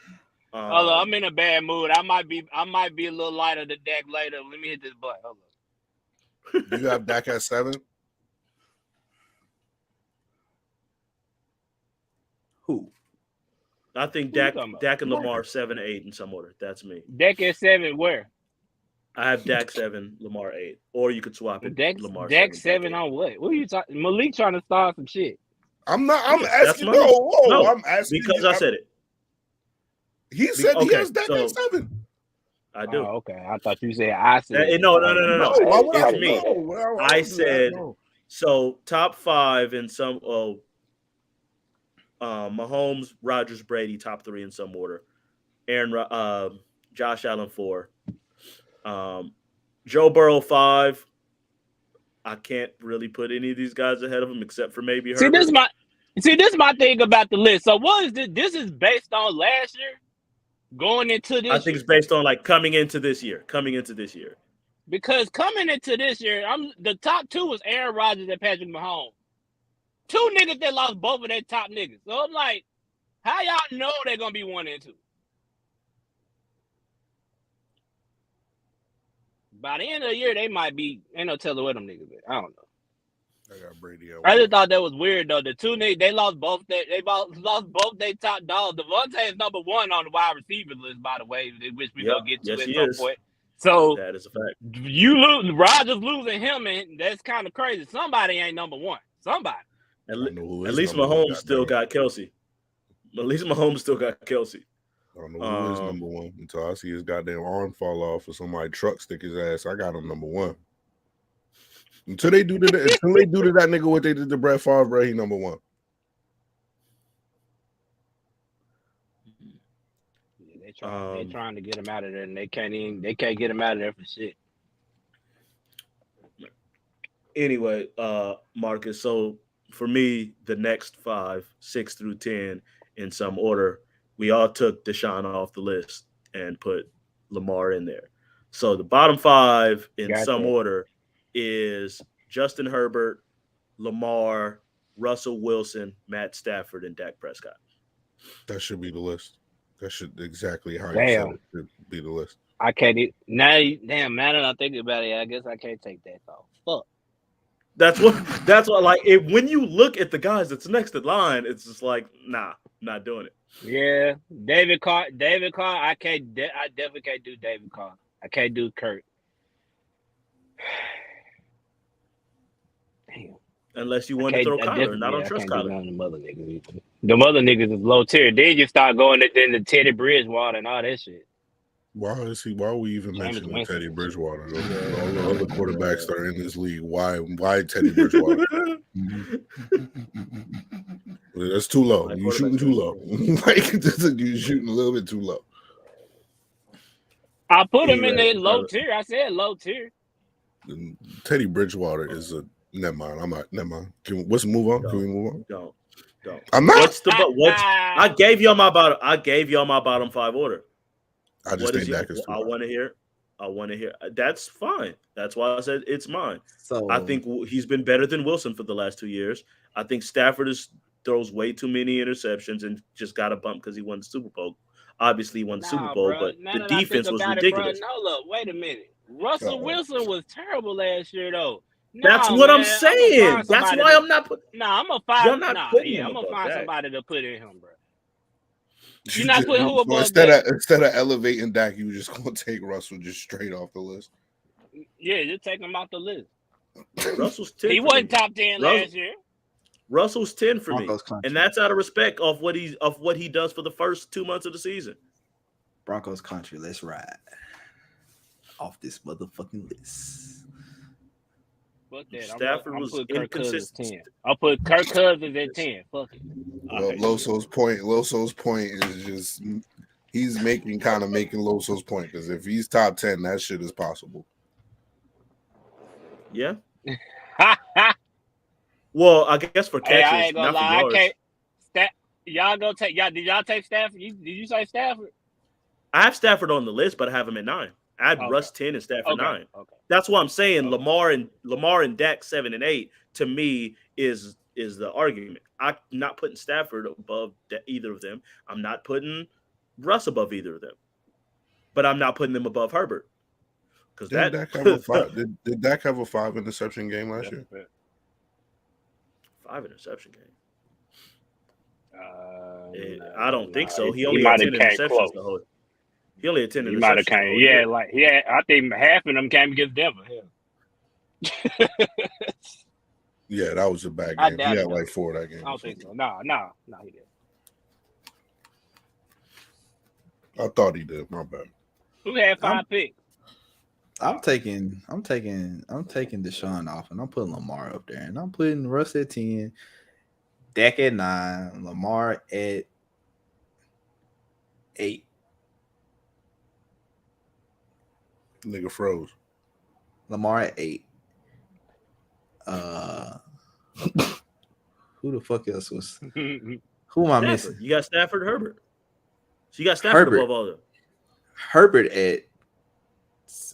Hold on, I'm in a bad mood. I might be a little lighter than Dak later. Let me hit this button. Hold on. Do you have Dak at 7? Who? I think Dak and Lamar 7, 8 in some order. That's me. Dak at 7 where? I have Dak 7, Lamar 8. Or you could swap it. Dak 7 on what? What are you talking? Malik trying to start some shit. I'm asking. No, I'm asking because I said it. He said he Okay, has Dak at 7. I do. Oh, okay. I thought you said I said. No. Why would It's I me. know? Why would I do that? said No. so. Top 5 in some. Mahomes, Rodgers, Brady, top 3 in some order. Josh Allen 4. Joe Burrow 5. I can't really put any of these guys ahead of him except for maybe Herbert. This is my thing about the list. So what is this? This is based on last year going into this. I think it's based on like coming into this year. Because coming into this year, the top 2 was Aaron Rodgers and Patrick Mahomes. 2 niggas that lost both of their top niggas. So I'm like, how y'all know they're gonna be 1 and 2? By the end of the year, they might be. Ain't no telling where them niggas at. I don't know. I got Brady. I just thought that was weird though. The 2 niggas they lost both their top dogs. Devontae is number 1 on the wide receiver list, by the way, which we gonna get to at some point. So that is a fact. You lose Rodgers losing him, and that's kind of crazy. Somebody ain't number 1. Somebody. At least Mahomes still got Kelsey. At least Mahomes still got Kelsey. I don't know who is number 1 until I see his goddamn arm fall off or somebody truck stick his ass. I got him number 1. Until they do to that nigga what they did to Brett Favre, bro, he number 1. Yeah, they trying to get him out of there, and they can't get him out of there for shit. Anyway, Marcus, so for me, the next 5, 6 through 10 in some order, we all took Deshaun off the list and put Lamar in there. So the bottom 5 in some order is Justin Herbert, Lamar, Russell Wilson, Matt Stafford, and Dak Prescott. That should be the list. That should exactly how you said it should be the list. I can't now that I'm thinking about it, I guess I can't take that off. Fuck. That's what like when you look at the guys that's next in line, it's just like, nah, not doing it. Yeah. David Carr, I definitely can't do David Carr. I can't do Kurt. Damn. Unless you want to throw Kyler, and I don't trust Kyler. Them other niggas is low tier. Then you start going into Teddy Bridgewater and all that shit. Why are we even mentioning Teddy Bridgewater? All the other quarterbacks that are in this league. Why Teddy Bridgewater? That's too low. You're shooting too low. You're shooting a little bit too low. I put him in that low tier. I said low tier. Teddy Bridgewater is a never mind. I'm not. Never mind. Let's move on. Can we move on? Don't. I'm not. I gave y'all my bottom 5 order. I just think Dak is. I want to hear. That's fine. That's why I said it's mine. So I think he's been better than Wilson for the last 2 years. I think Stafford throws way too many interceptions and just got a bump because he won the Super Bowl. Obviously, he won the Super Bowl, but the defense was ridiculous. Look, wait a minute. Russell Wilson was terrible last year, though. That's what I'm saying. That's why I'm not putting. I'm gonna find. I'm gonna find somebody to put in him, bro. You're not putting who above instead of elevating Dak, you were just gonna take Russell just straight off the list. Yeah, just take him off the list. Russell's 10. He wasn't top 10 last year. Russell's 10 for me, and that's out of respect of what he does for the first 2 months of the season. Broncos country, let's ride off this motherfucking list. Fuck that. Stafford was inconsistent. I'll put Kirk Cousins at 10. Fuck it. Well, Loso's point is just he's making Loso's point because if he's top 10, that shit is possible. Yeah. Well, I guess for catches, I ain't gonna lie. I can't. Y'all gonna take? Did y'all take Stafford? Did you say Stafford? I have Stafford on the list, but I have him at 9. I had Russ 10 and Stafford 9. Okay. That's what I'm saying. Lamar and Dak 7 and 8 to me is the argument. I'm not putting Stafford above either of them. I'm not putting Russ above either of them. But I'm not putting them above Herbert. Because did Dak have a 5 interception game last year? 5 interception game. I don't think so. He only had 10 interceptions the whole. He only had 10 interceptions. He might have came. Yeah, I think half of them came against Denver. Yeah. Yeah, that was a bad game. He had like 4 that game. I don't think so. No, he didn't. I thought he did. My bad. Who had 5 picks? I'm taking Deshaun off, and I'm putting Lamar up there, and I'm putting Russ at 10, Dak at 9, Lamar at 8. Nigga froze. Lamar at 8. Who the fuck else was? Who am I missing? You got Stafford, Herbert. So you got Stafford above all of them. Herbert at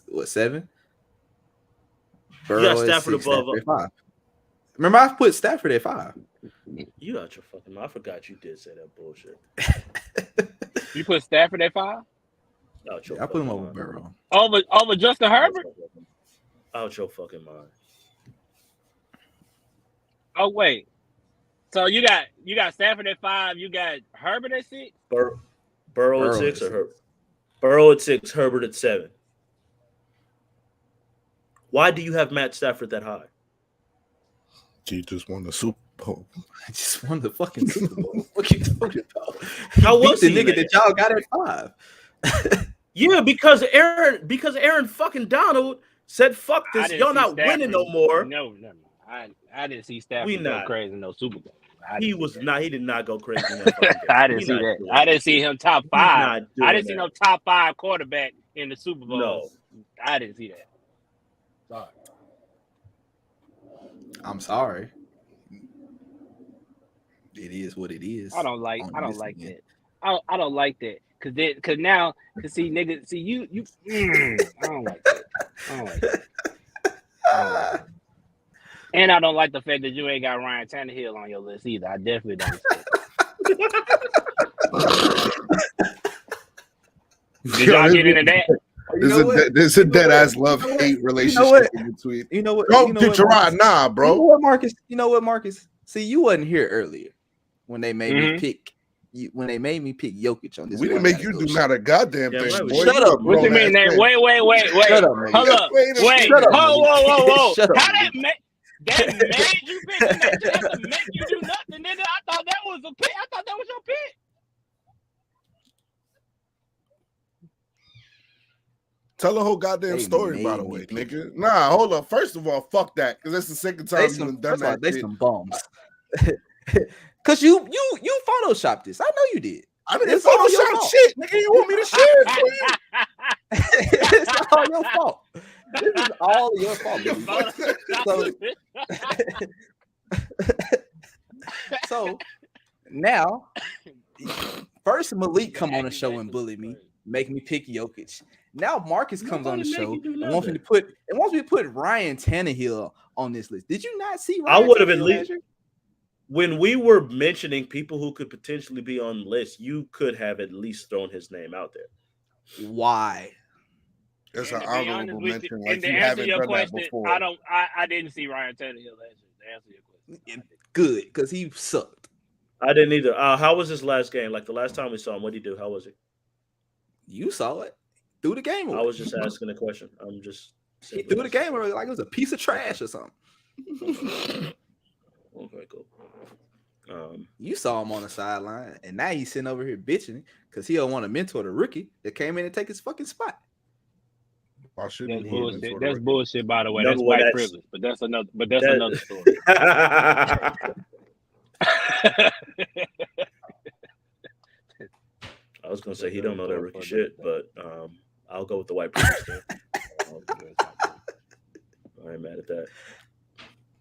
what, 7? Burrow you got Stafford at 6, above Stafford at 5. Remember, I put Stafford at 5. You got your fucking. I forgot you did say that bullshit. You put Stafford at 5? I put him over Burrow. Over Justin Herbert? Out your fucking mind. Oh wait. So you got Stafford at 5. You got Herbert at 6. Burrow at 6 or Herbert? Burrow at 6. Herbert at 7. Why do you have Matt Stafford that high? He just won the Super Bowl. I just won the fucking Super Bowl. What you talking about? How was the he, nigga man? that y'all got at 5? Yeah, because Aaron fucking Donald said, "Fuck this, y'all not Stafford winning no more." No. I didn't see Stafford go crazy in no Super Bowl. He did not go crazy in that fucking game. I didn't see that. I didn't see him top 5. I didn't see that. no top 5 quarterback in the Super Bowl. No. I didn't see that. Sorry. I'm sorry. It is what it is. I don't like that. I don't like that. Cause now see nigga, see you I don't like that. I don't like that. And I don't like the fact that you ain't got Ryan Tannehill on your list either. I definitely don't. Did y'all get into that? There's a dead ass love-hate relationship in between. You know what? Don't pitch a ride, nah, bro. You know what, Marcus? See, you wasn't here earlier when they made me pick. When they made me pick Jokic on this, we didn't make you do not a goddamn thing. Boy. Shut up. What you mean? Wait. Shut up, man. Hold up. Wait. Whoa. That made you pick. That doesn't make you do nothing, nigga. I thought that was a pick. I thought that was your pick. Tell the whole goddamn story, by the way, nigga. Nah, hold up. First of all, fuck that, because that's the second time you've done that. They some bums. Cause you photoshopped this. I know you did. I didn't Photoshop shit, nigga. You want me to share it for you? It's all your fault. This is all your fault. So now, first Malik come on the show and bully me, make me pick Jokic. Now Marcus comes on the show and wants me to put Ryan Tannehill on this list. Did you not see Ryan? I would have at least. When we were mentioning people who could potentially be on the list, you could have at least thrown his name out there. Why? It's an honorable mention. Like you haven't done that before. I didn't see Ryan Tannehill to answer your question. Good, because he sucked. I didn't either. How was his last game? Like the last time we saw him, what did he do? How was he? You saw it. Threw the game away. I was just asking a question. He threw the game away like it was a piece of trash or something. Okay, cool. You saw him on the sideline, and now he's sitting over here bitching because he don't want to mentor the rookie that came in and take his fucking spot. That's bullshit. That's bullshit, by the way. That's white privilege, but that's another story. I was gonna say he don't know that rookie shit, but I'll go with the white privilege thing. I ain't mad at that.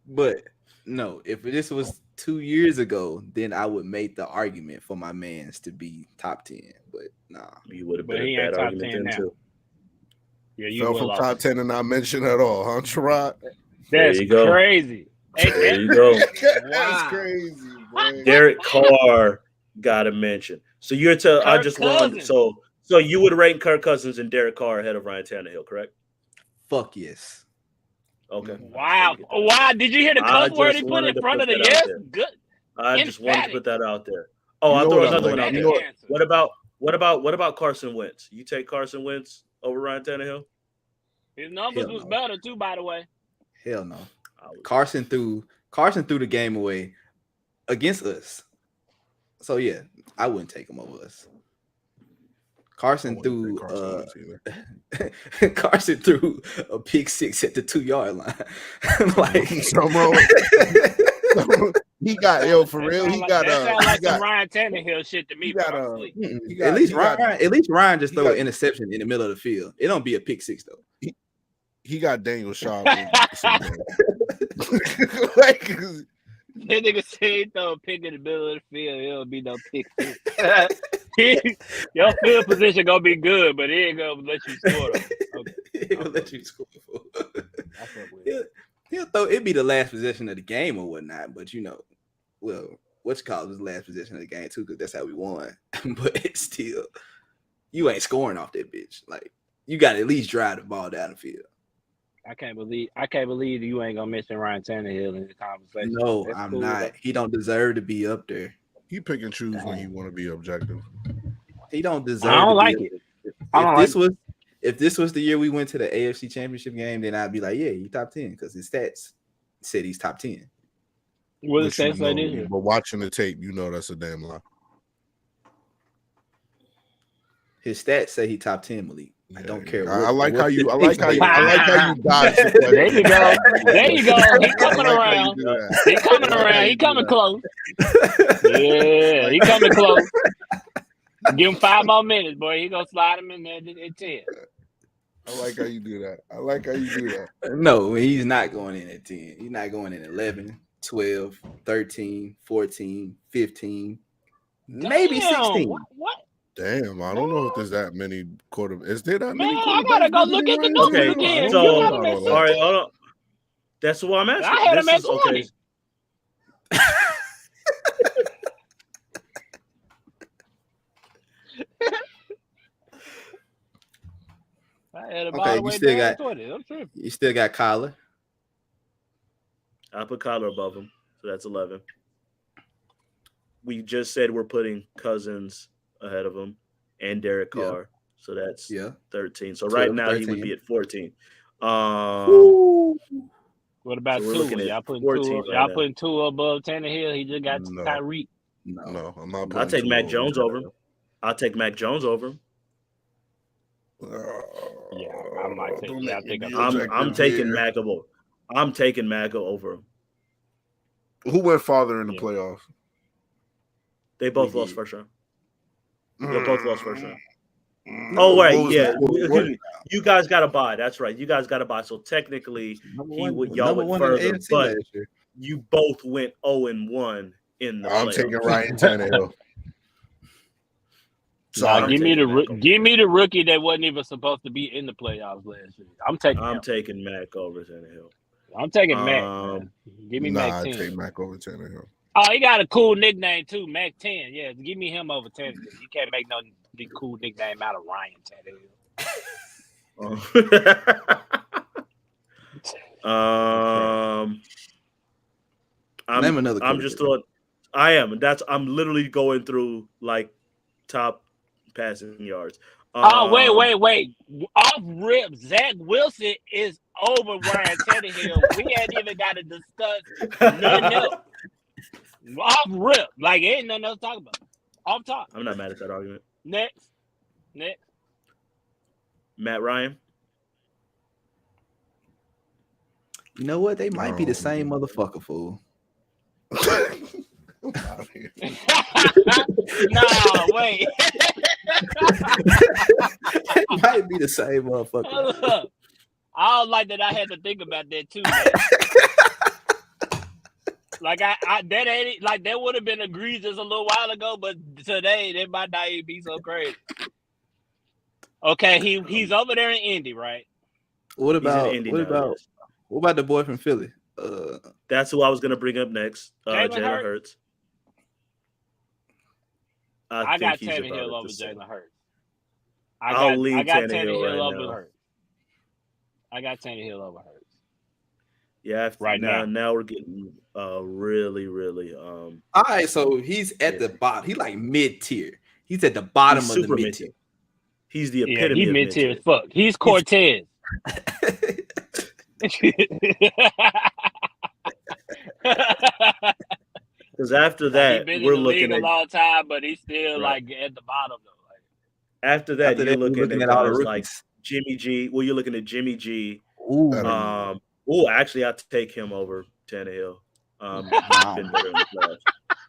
But no, if this was 2 years ago, then I would make the argument for my mans to be top 10. But nah, you would have been a bad argument then too. Yeah, you fell from top 10 and not mentioned at all, huh, Jarrod? That's crazy. There you go. That's crazy, bro. Derek Carr got a mention. So you're I just won. So you would rank Kirk Cousins and Derek Carr ahead of Ryan Tannehill, correct? Fuck yes. Okay. Wow. Did you hear the cuss word he put in front of the yes? Good. I just wanted to put that out there. Oh, I'll throw another one out there. What about Carson Wentz? You take Carson Wentz over Ryan Tannehill? His numbers was better too, by the way. Hell no. Carson threw the game away against us. So yeah, I wouldn't take him over us. Carson threw Carson threw a pick 6 at the 2-yard line. Like something wrong. He got for real. He got that sounds like some Ryan Tannehill shit to me. At least Ryan just throw an interception in the middle of the field. It don't be a pick 6 though. He got Daniel Sharp. Like, that nigga said he throw a pick in the middle of the field. It'll be no pick 6. Your field position gonna be good, but he ain't gonna let you score. Okay. He gonna let you score. He'll throw. It'd be the last possession of the game or whatnot. But what's called was the last possession of the game too, because that's how we won. But it's still, you ain't scoring off that bitch. Like you got to at least drive the ball down the field. I can't believe you ain't gonna mention Ryan Tannehill in the conversation. No, I'm cool, not. Though. He don't deserve to be up there. He pick and choose when he want to be objective. He don't deserve. I don't like it. If this was the year we went to the AFC Championship game, then I'd be like, yeah, he top 10 because his stats said he's top 10. What does stats say this year? But watching the tape, that's a damn lie. His stats say he top 10, Malik. I don't care. I like how you dodge. There you go. He coming around. He coming close. Yeah, he coming close. Give him 5 more minutes, boy. He gonna slide him in there at 10. I like how you do that. No, he's not going in at 10. He's not going in 11, 12, 13, 14, 15, maybe 16. What? Damn, I don't know if there's that many quarterbacks. Is there that many? I gotta go look at the numbers again. So, all right, hold on. That's what I'm asking. I had him at 20. Okay. You still got Kyler. I put Kyler above him, so that's 11. We just said we're putting Cousins ahead of him and Derek Carr, so that's 13. So right now 13. He would be at 14. What about Tua? Y'all putting Tua above Tannehill? He just got Tyreek. No, I'm not. I'll take Mac Jones over him. I'm taking Mac over. I'm taking Mac over him. Who went farther in the playoffs? They both lost first round. Oh wait, yeah. You guys got to buy. That's right. You guys got to buy. So technically, y'all went further, but you both went 0-1 in the playoffs. I'm taking Ryan Tannehill. So give me the rookie that wasn't even supposed to be in the playoffs last year. I'm taking Mac over Tannehill. I'm taking Mac. Give me Mac 10. I take Mac over Tannehill. Oh, he got a cool nickname too, Mac 10. Yeah, give me him over Tannehill. You can't make no cool nickname out of Ryan Tannehill. Name another. I'm just throwing. I'm literally going through like top passing yards. Wait. Off rip, Zach Wilson is over Ryan Tannehill. We ain't even got to discuss nothing else. Off rip. Like, ain't nothing else to talk about. Off top. I'm not mad at that argument. Next. Matt Ryan. You know what? They might be the same motherfucker, fool. Nah, wait. It might be the same motherfucker. I don't like that I had to think about that too. Like that ain't like that would have been egregious a little while ago, but today that might not even be so crazy. Okay, he's over there in Indy, right? What about the boy from Philly? That's who I was gonna bring up next. Jalen Hurts. I got Tannehill over Jalen Hurts. I got Tannehill over Hurts. I got Tannehill over Hurts. Yeah, now we're getting really. All right, so he's at the bottom. He's like mid-tier. He's at the bottom of the mid-tier. He's the epitome he's of mid-tier as fuck. He's Cortez. Because after that, he's been we're in the looking league at a long time, but he's still like at the bottom though. After that, you're looking at all the guys like rookies. Jimmy G. Well, you're looking at Jimmy G. Ooh, Actually, I'd take him over Tannehill. He's been better in the playoffs.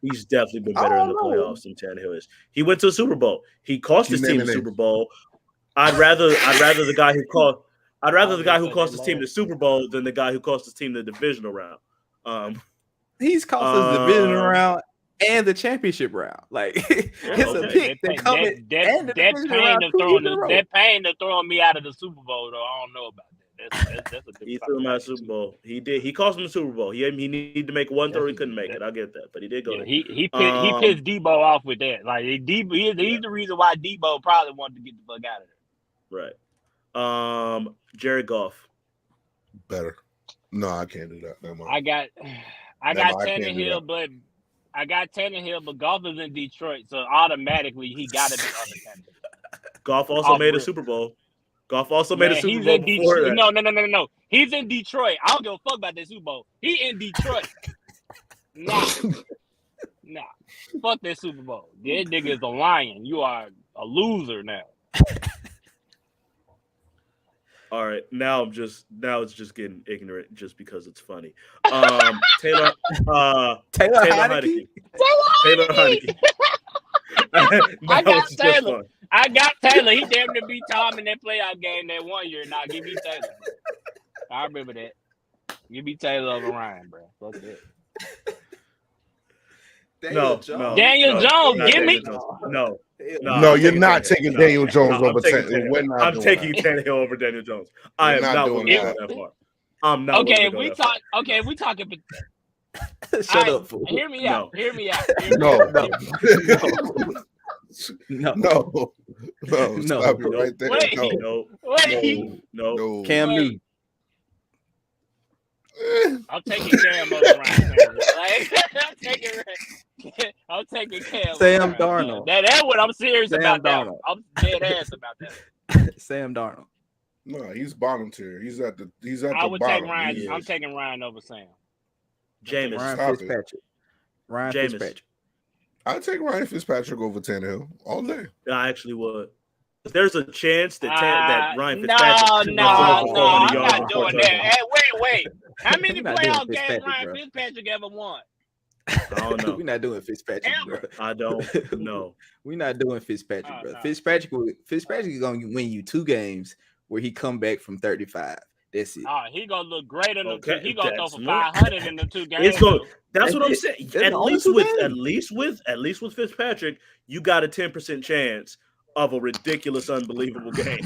He's definitely been better in the playoffs than Tannehill is. He went to a Super Bowl. He cost his team the Super Bowl. I'd rather the guy who cost his team the Super Bowl than the guy who cost his team the divisional round. He's cost us the divisional round and the championship round. Like it's a pick that coming. That pain to throwing me out of the Super Bowl, though. I don't know about that. That's a big he threw him out of the Super Bowl. He did. He cost him the Super Bowl. He needed to make one throw. He couldn't make it. I get that, but he did go. Yeah, he pissed Debo off with that. Like he's the reason why Debo probably wanted to get the fuck out of there. Right. Jared Goff. Better. No, I can't do that. Never mind. I got Tannehill, but Goff is in Detroit, so automatically he got to be on the candidate. Goff also made a Super Bowl. Goff also made a Super Bowl before that. No. He's in Detroit. I don't give a fuck about that Super Bowl. He in Detroit. Nah. Fuck that Super Bowl. That nigga is a lion. You are a loser now. All right, now it's just getting ignorant just because it's funny. Taylor Heineke. Taylor Heineke. I got Taylor. He damn near beat Tom in that playoff game that 1 year. Nah, give me Taylor. I remember that. Give me Taylor over Ryan, bro. Fuck that. No, Daniel Jones, give me. No, you're not taking Daniel Jones over Tannehill. I'm taking Tannehill over Daniel Jones. I am not going that far. I'm not. Okay, we talking. Shut up, fool. Hear me out. No. Stop it right there. Wait. No. Cam Newton. I'm taking Cam over Ryan. I'm taking Cam. Sam Darnold. That's what I'm serious about. That. I'm dead ass about that. Sam Darnold. No, he's bottom tier. He's at the I would bottom. take Ryan. I'm taking Ryan over Sam. Jameis. Ryan Fitzpatrick. I'd take Ryan Fitzpatrick over Tannehill all day. I actually would. There's a chance that Ryan Fitzpatrick. No, I'm not doing that. Hey, wait. How many playoff games Ryan Fitzpatrick ever won? I don't know. We're not doing Fitzpatrick, bro. I don't know. We're not doing Fitzpatrick, bro. Fitzpatrick is going to win you 2 games where he come back from 35. That's it. He gonna look great in the He gonna throw for 500 in the 2 games. That's what I'm saying. At least with Fitzpatrick, you got a 10% chance of a ridiculous, unbelievable game.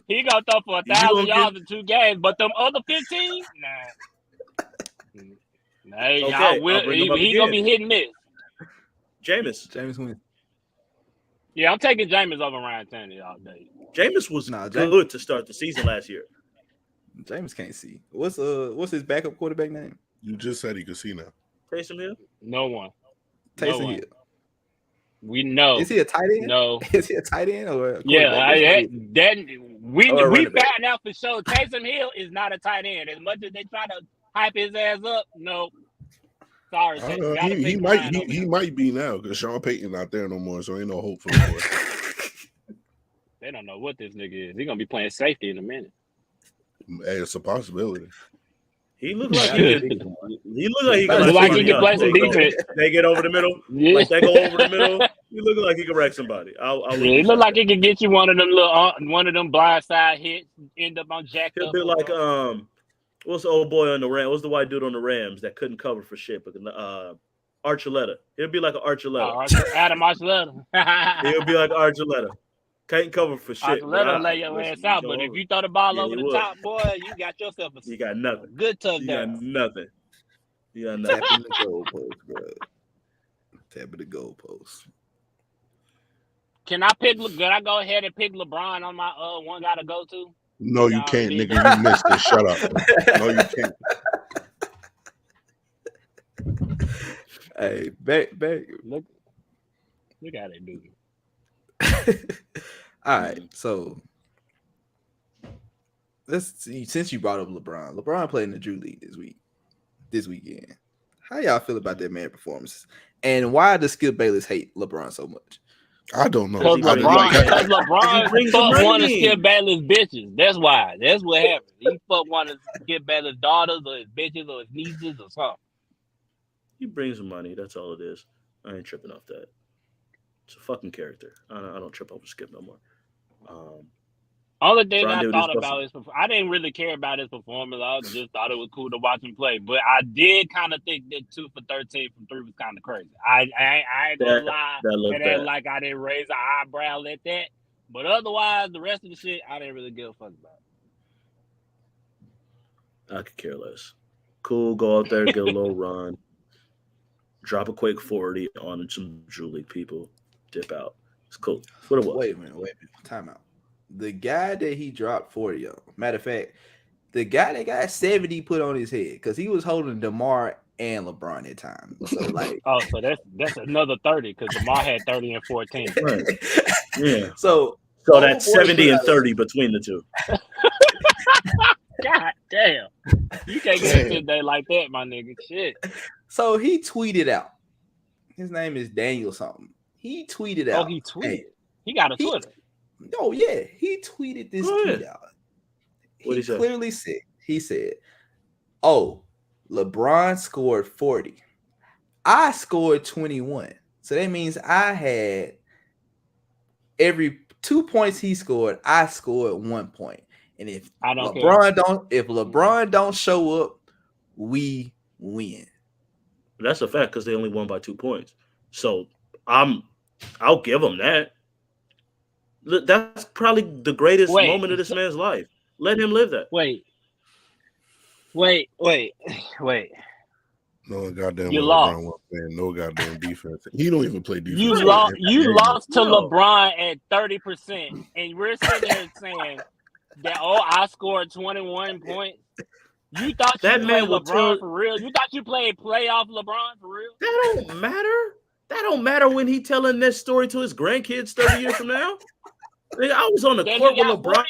He gonna throw for 1,000 yards in 2 games, but them other 15, nah. He gonna be hitting this. Jameis wins. Yeah, I'm taking Jameis over Ryan Tannehill all day. Jameis was good to start the season last year. Jameis can't see. What's his backup quarterback name? You just said he could see now. Taysom Hill? No one. Taysom Hill. We know. Is he a tight end? No. Is he a tight end or? We found out for sure. Taysom Hill is not a tight end. As much as they try to hype his ass up, no. Sorry, he might be now because Sean Payton not there no more, so ain't no hope for him. They don't know what this nigga is. He's gonna be playing safety in a minute. Hey, it's a possibility. He looked like he can play some defense. They get over the middle. Yeah. Like they go over the middle. He look like he can wreck somebody. He look like he can get you one of them blindside hits. End up on jacked He'll up. be like what's the old boy on the Rams? What's the white dude on the Rams that couldn't cover for shit? But Archuleta. He'll be like an Archuleta. Adam Archuleta. He'll be like Archuleta. Can't cover for shit. Archuleta lay your ass out, but if you throw the ball over the top, boy, you got yourself you got nothing. Good touchdown. You got nothing. Tapping the goalpost, bro. Tapping the goalpost. Can I go ahead and pick LeBron on my one gotta go to? No, you can't, nigga. You missed it. Shut up. No, you can't. Hey, back. Look how they do. All right, so let's see. Since you brought up LeBron played in the Drew League this weekend. How y'all feel about that man performance? And why does Skip Bayless hate LeBron so much? I don't know. Because I didn't LeBron, like brings the fucked money one of in. Skip Bayless bitches. That's why. That's what happened. He fucked one of Skip Bayless daughters or his bitches or his nieces or something. He brings some money. That's all it is. I ain't tripping off that. It's a fucking character. I don't trip over Skip no more. Only thing Brian I did what thought he was about his I didn't really care about his performance. I just thought it was cool to watch him play. But I did kind of think that 2 for 13 from 3 was kind of crazy. I ain't gonna lie looked and act bad. like I didn't raise an eyebrow at that. But otherwise, the rest of the shit, I didn't really give a fuck about. I could care less. Cool, go out there, get a little run, drop a quick 40 on some Drew League people, dip out. It's cool. That's what it was. Wait a minute. Time out. The guy that he dropped 40 on, matter of fact, the guy that got 70 put on his head because he was holding DeMar and LeBron at times. So like, so that's another 30 because DeMar had 30 and 14. Right. Yeah. So that's 70 and 30 between the two. God damn. You can't get into a day like that, my nigga. Shit. So he tweeted out. His name is Daniel something. He tweeted out. Oh, he tweeted. He got a Twitter. He tweeted this tweet out. What'd he say? Clearly said, he said, "Oh, LeBron scored 40. I scored 21. So that means I had every 2 points he scored, I scored 1 point. And if LeBron don't show up, we win." That's a fact because they only won by 2 points. So I'll give him that. That's probably the greatest moment of this man's life. Let him live that. Wait. No goddamn. You lost. No goddamn defense. He don't even play defense. You lost to LeBron at 30%, and we're sitting there saying that I scored 21 points. You thought that you man played LeBron for real? You thought you played playoff LeBron for real? That don't matter. That don't matter when he telling this story to his grandkids 30 years from now. I was on the court with LeBron.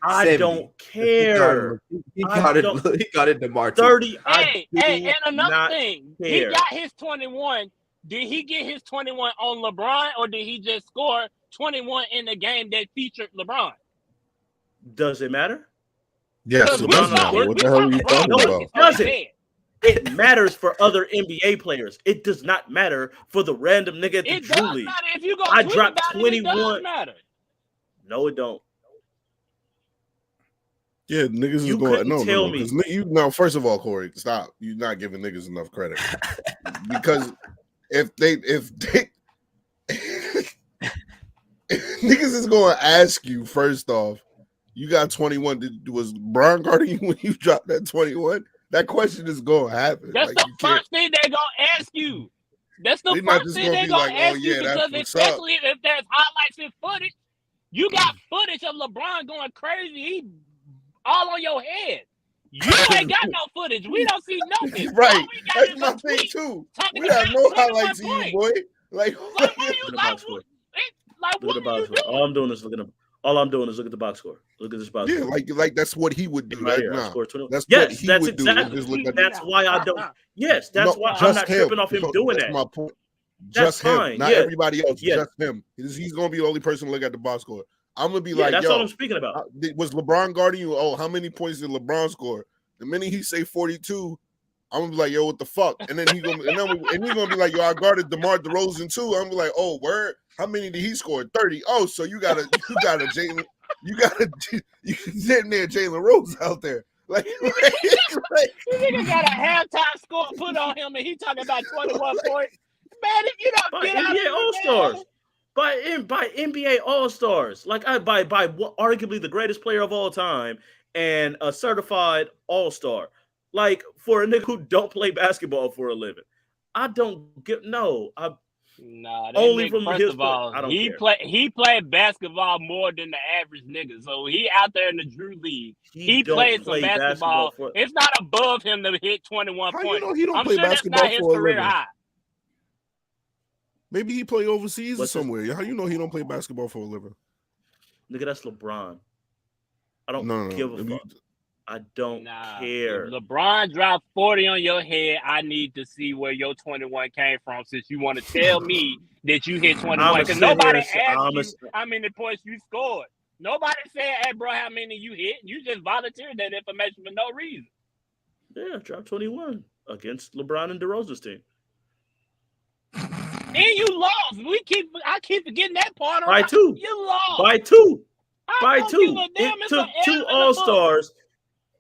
I don't care. He got it DeMar. 30. And another thing, he got his 21. Did he get his 21 on LeBron, or did he just score 21 in the game that featured LeBron? Does it matter? Yes. What the hell are you talking about? It doesn't. It matters for other NBA players. It does not matter for the random nigga at the Drew League. If you go I dropped 21. It does matter. No, it don't. Yeah, niggas is going. No. You now, first of all, Corey, stop. You're not giving niggas enough credit because if niggas is going to ask you first off, you got 21. Was Brian guarding you when you dropped that 21? That question is going to happen. That's the first thing they're going to ask you. That's the first thing they're going to ask you because especially if there's highlights and footage, you got footage of LeBron going crazy. He all on your head. You ain't got no footage. We don't see nothing. Right. That's my thing too. We have no highlights of you, boy. Like what are you All I'm doing is look at the box score. Look at this box score. Yeah, like that's what he would do. Right here. That's what he that's would exactly. do. That's why I don't. Yes, that's why I'm not tripping off him doing that. That's my point. That's just him, fine. not everybody else. Just him. He's gonna be the only person to look at the box score. I'm gonna be like, that's all I'm speaking about. Was LeBron guarding you? Oh, how many points did LeBron score? The minute he say 42, I'm gonna be like, yo, what the fuck? And then he's gonna be like, yo, I guarded DeMar DeRozan too. I'm gonna be like, oh, word? How many did he score? 30. Oh, so you got Jalen, you sitting there, Jalen Rose out there. Like this nigga got a halftime score put on him, and he talking about 21 points. Man, if you don't get out NBA All-Stars. By NBA All-Stars, like by arguably the greatest player of all time and a certified All-Star, like for a nigga who don't play basketball for a living, I don't get only from his all, I don't care. He played basketball more than the average nigga, so he out there in the Drew League. He played some basketball. It's not above him to hit 21 points. You know he don't I'm play sure basketball that's not his for a career living. high. Maybe he play overseas or somewhere. How you know he don't play basketball for a living? Nigga, that's LeBron. I don't give a fuck. I don't care. If LeBron dropped 40 on your head, I need to see where your 21 came from since you want to tell me that you hit 21. Because nobody asked you how many points you scored. Nobody said, hey, bro, how many you hit. You just volunteered that information for no reason. Yeah, dropped 21 against LeBron and DeRozan's team. And you lost. I keep forgetting that part. By 2. You lost. By 2. By 2. It took 2 All-Stars.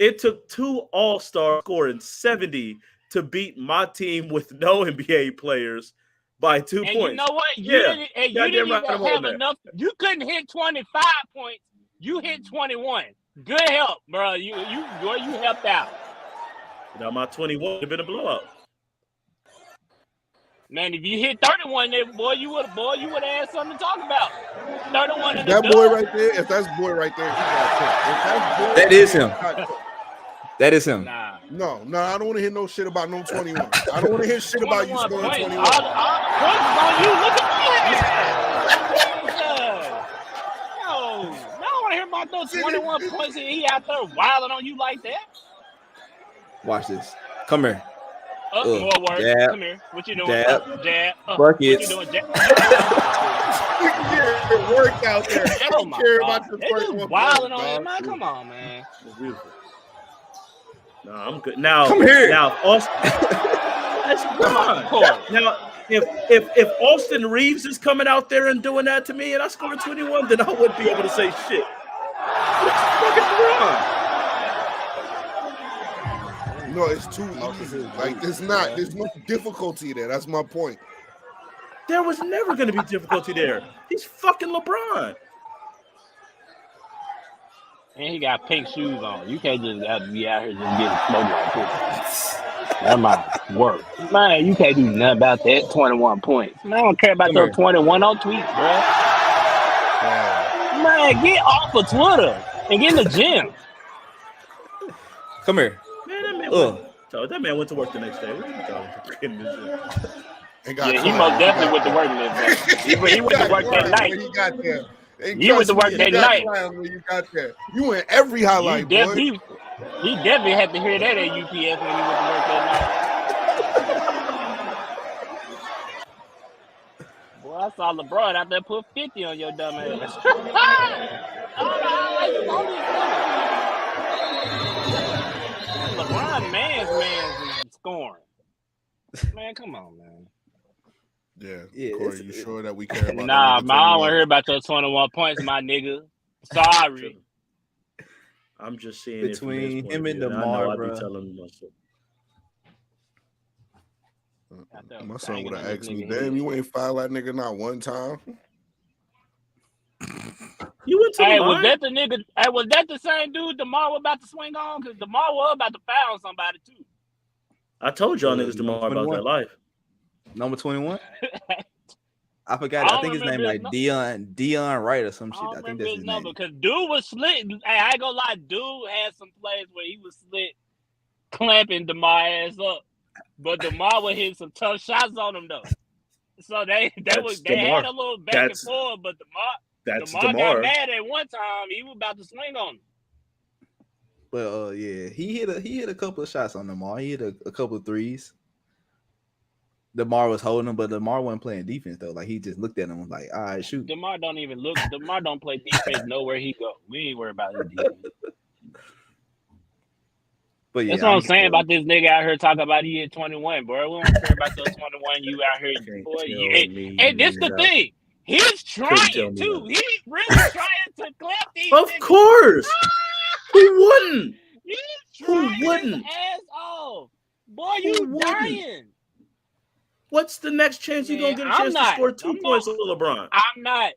It took 2 All-Stars scoring 70 to beat my team with no NBA players by 2 points. You know what? You didn't even have enough. You couldn't hit 25 points. You hit 21. Good help, bro. You helped out. Now my 21 would have been a blowout. Man, if you hit 31, then you would have had something to talk about. 31 in that the boy dub. right there. If that's boy right there, he got cooked. That is him. That is him. Nah. No, I don't want to hear no shit about no 21. I don't want to hear shit about you scoring 21. All points on you. Look at that. No, I don't want to hear about those 21 points and he out there wilding on you like that. Watch this. Come here. More work. Jab, come here. What you doing? Jab. What Buckets. you doing? Jab. It worked out there. I don't care about the They first just one. wilding on him, man. Come on, man. Beautiful. No, I'm good. Now, come here. Now, Austin. Come on. Now, if Austin Reeves is coming out there and doing that to me, and I scored 21, then I wouldn't be able to say shit. It's fucking wrong. No, it's too easy. Like, there's no difficulty there. That's my point. There was never going to be difficulty there. He's fucking LeBron. And he got pink shoes on. You can't just be out here just getting smoked like this. That might work. Man, you can't do nothing about that 21 points. Man, I don't care about those 21 on tweets, bro. Man, get off of Twitter and get in the gym. Come here. That man went to work the next day. What are you talking about? He most definitely went to work the next day. He went to work that night. He got there. You went to work that night. When you got there. You went every highlight, boy. He definitely had to hear that at UPS when he went to work that night. Boy, I saw LeBron out there put 50 on your dumb ass. LeBron man's is scoring. Man, come on, man. Yeah, Corey, you sure that we care about Nah, man, I don't want to hear about your 21 points, my nigga. Sorry. I'm just seeing between him and DeMar, bro. My son would have asked me, damn, you ain't filed that nigga not one time. You went to was that the nigga? Hey, was that the same dude DeMar was about to swing on? Because DeMar was about to foul somebody too. I told y'all niggas DeMar about that life. Number 21? I forgot. I think his name like Dion Wright or some shit. I think that's his name. Because dude was slit. Hey, I ain't gonna lie, dude had some plays where he was slit, clamping DeMar ass up. But DeMar would hit some tough shots on him though. So they had a little back and forth, but DeMar got mad at one time. He was about to swing on him. Well, yeah, he hit a couple of shots on DeMar. He hit a couple of threes. DeMar was holding him, but DeMar wasn't playing defense though. Like he just looked at him and was like, all right, shoot. DeMar don't even look. DeMar don't play defense nowhere he go. We ain't worried about his defense. But yeah, that's what I'm saying about this nigga out here talking about he hit 21, bro. We don't care about those 21. You out here, boy. And this the thing. He's trying too. He's really trying to clap these. Of course. Who wouldn't? He's trying his ass off. Boy, you dying. What's the next chance you gonna get a chance to score 2 points with LeBron? I'm not.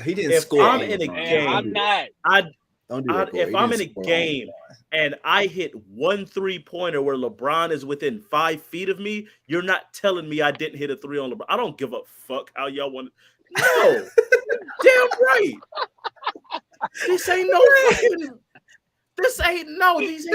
He didn't score. I'm in a game. I'm not. If I'm in a game and I hit 1 3-pointer where LeBron is within 5 feet of me, you're not telling me I didn't hit a 3 on LeBron. I don't give a fuck how y'all want. No, damn right. These ain't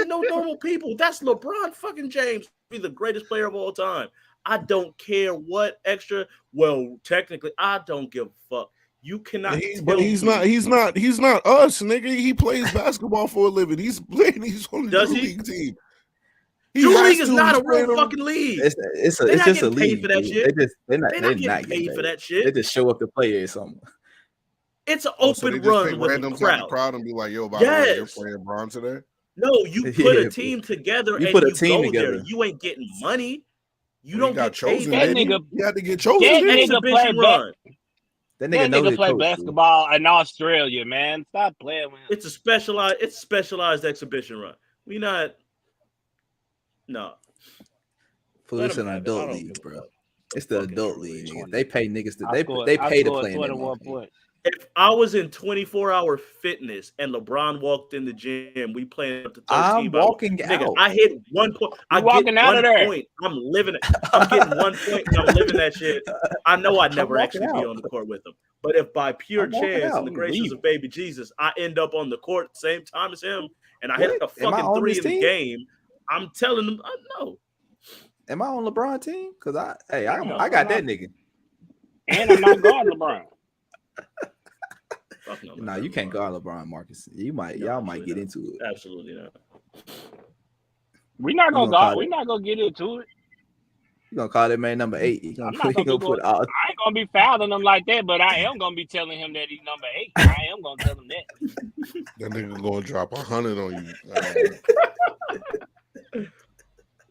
no normal people. That's LeBron fucking James, be the greatest player of all time. I don't care what extra. Well, technically, I don't give a fuck. You cannot. But he's not us, nigga. He plays basketball for a living. He's on the Drew League team. Drew League is not a real fucking league. It's just a league for that shit. They're not getting paid for that shit. They just show up to play or something. It's an open run with a crowd and be like, "Yo, by the way, you're playing Braun today." No, you put a team together and you go together. there. You ain't getting money. You don't got get chosen. paid. You had to get chosen. That nigga run. That nigga play basketball in Australia, man. Stop playing with him. It's a specialized exhibition run. We not. No. It's an adult league, bro. It's the adult league. Nigga. They pay niggas they pay to play in that. If I was in 24-hour fitness and LeBron walked in the gym, we playing up to 13. I'm walking out. Nigga, I hit 1 point. I get 1 point. I'm living it. I'm getting 1 point and I'm living that shit. I know I'd never actually be on the court with him. But if by pure chance and the graces of baby Jesus, I end up on the court at the same time as him and I hit a fucking 3 in the game, I'm telling them, no. Am I on LeBron team? Because I got that nigga. And I'm not guarding LeBron. No, you can't guard LeBron, Marcus. Y'all might get into it. Absolutely not. We're not gonna guard. We're not gonna get into it. You gonna call that man number 8? I ain't gonna be fouling him like that, but I am gonna be telling him that he's number 8. I am gonna tell him that. That nigga gonna drop 100 on you.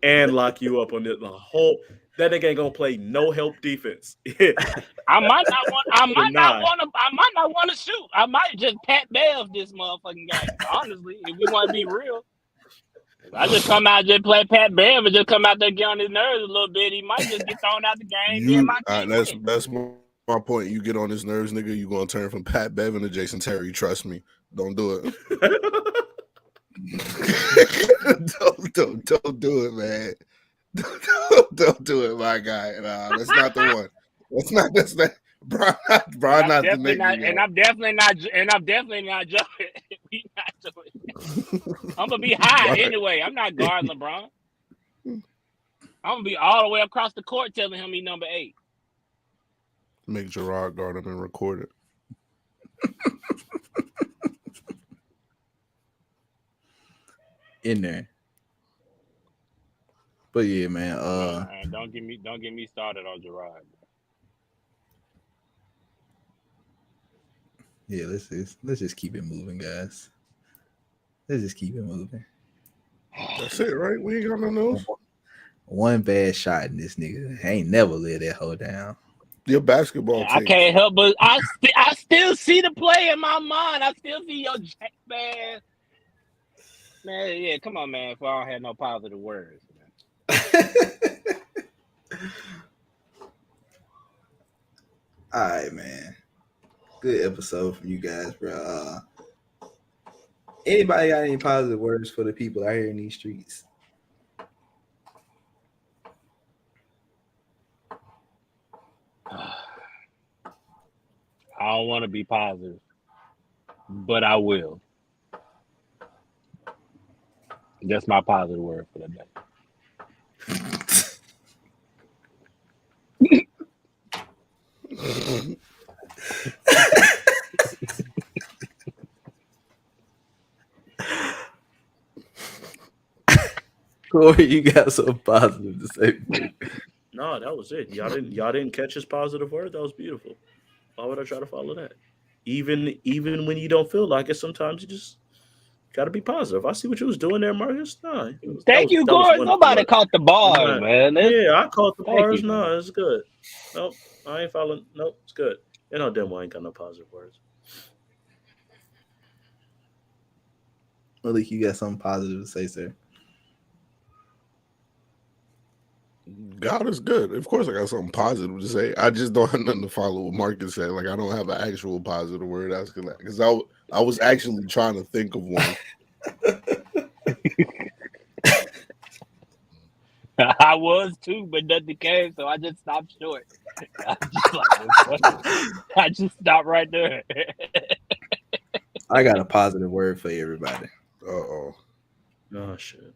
And lock you up on the whole. That nigga ain't gonna play no help defense. I might not want to shoot. I might just Pat Bev this motherfucking game. Honestly, if we want to be real, if I just come out and just play Pat Bev and just come out there get on his nerves a little bit, he might just get thrown out the game. That's my point. You get on his nerves, nigga. You gonna turn from Pat Bevan to Jason Terry? Trust me. Don't do it. don't do it, man. Don't do it, my guy. Nah, that's not the one. That's not Brian not the nigga. And I'm definitely not jumping. We not doing that. I'm gonna be high anyway. I'm not guarding LeBron. I'm gonna be all the way across the court telling him he's number 8. Make Jarrod guard him and record it. In there. But yeah, man. Don't get me started on Jarrod. Yeah, let's just keep it moving, guys. Let's just keep it moving. That's it, right? We ain't got no nose. One bad shot in this nigga. I ain't never let that hoe down. Your basketball team. I can't help but I still see the play in my mind. I still see your jack, man. Man, yeah, come on, man. If I don't have no positive words. All right, man. Good episode from you guys, bro. Anybody got any positive words for the people out here in these streets? I don't want to be positive, but I will. That's my positive word for the day. Corey, you got something positive to say? No, that was it. Y'all didn't catch his positive word. That was beautiful. Why would I try to follow that? Even when you don't feel like it, sometimes you just gotta be positive. I see what you was doing there, Marcus. No, thank you, Corey. Nobody caught the bars, man. Yeah, I caught the bars. No, it's good. Nope, I ain't following. Nope, it's good. You know, damn well I ain't got no positive words. Malik, you got something positive to say, sir? God is good. Of course, I got something positive to say. I just don't have nothing to follow what Marcus said. Like, I don't have an actual positive word asking that because I was actually trying to think of one. I was too, but nothing came, so I just stopped short. I just stopped right there. I got a positive word for everybody. Oh shit.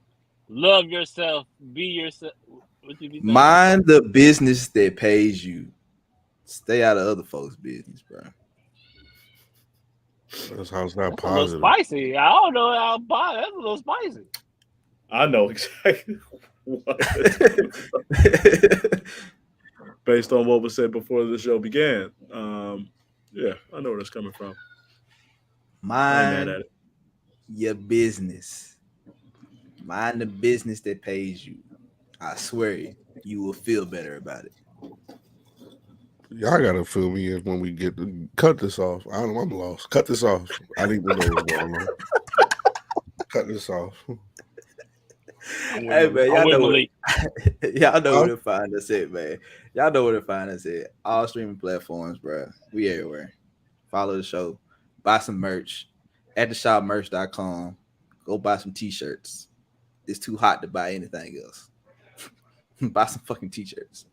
Love yourself. Be yourself. Mind the business that pays you. Stay out of other folks' business, bro. That's how it's not That's a little positive. spicy. I don't know how that's a little spicy. I know exactly what. Based on what was said before the show began. Yeah, I know where it's coming from. I ain't mad Mind at it. your business. Mind the business that pays you. I swear you will feel better about it. Y'all gotta fill me in when we get to cut this off. I'm lost. Cut this off. I need to know what's going on. Cut this off. Hey man, y'all know what, y'all know Huh? where to find us at, man. Y'all know where to find us at. All streaming platforms, bro. We everywhere. Follow the show. Buy some merch at theshopmerch.com. Go buy some t-shirts. It's too hot to buy anything else. Buy some fucking t-shirts,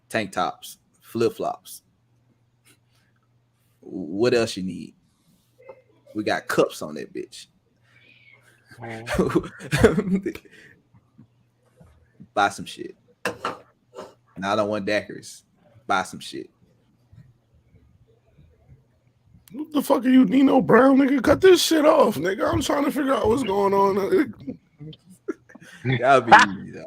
tank tops, flip-flops. What else you need? We got cups on that bitch. Buy some shit. Now I don't want daiquiris. Buy some shit. What the fuck are you, Nino Brown, nigga? Cut this shit off, nigga. I'm trying to figure out what's going on. Y'all be easy, though.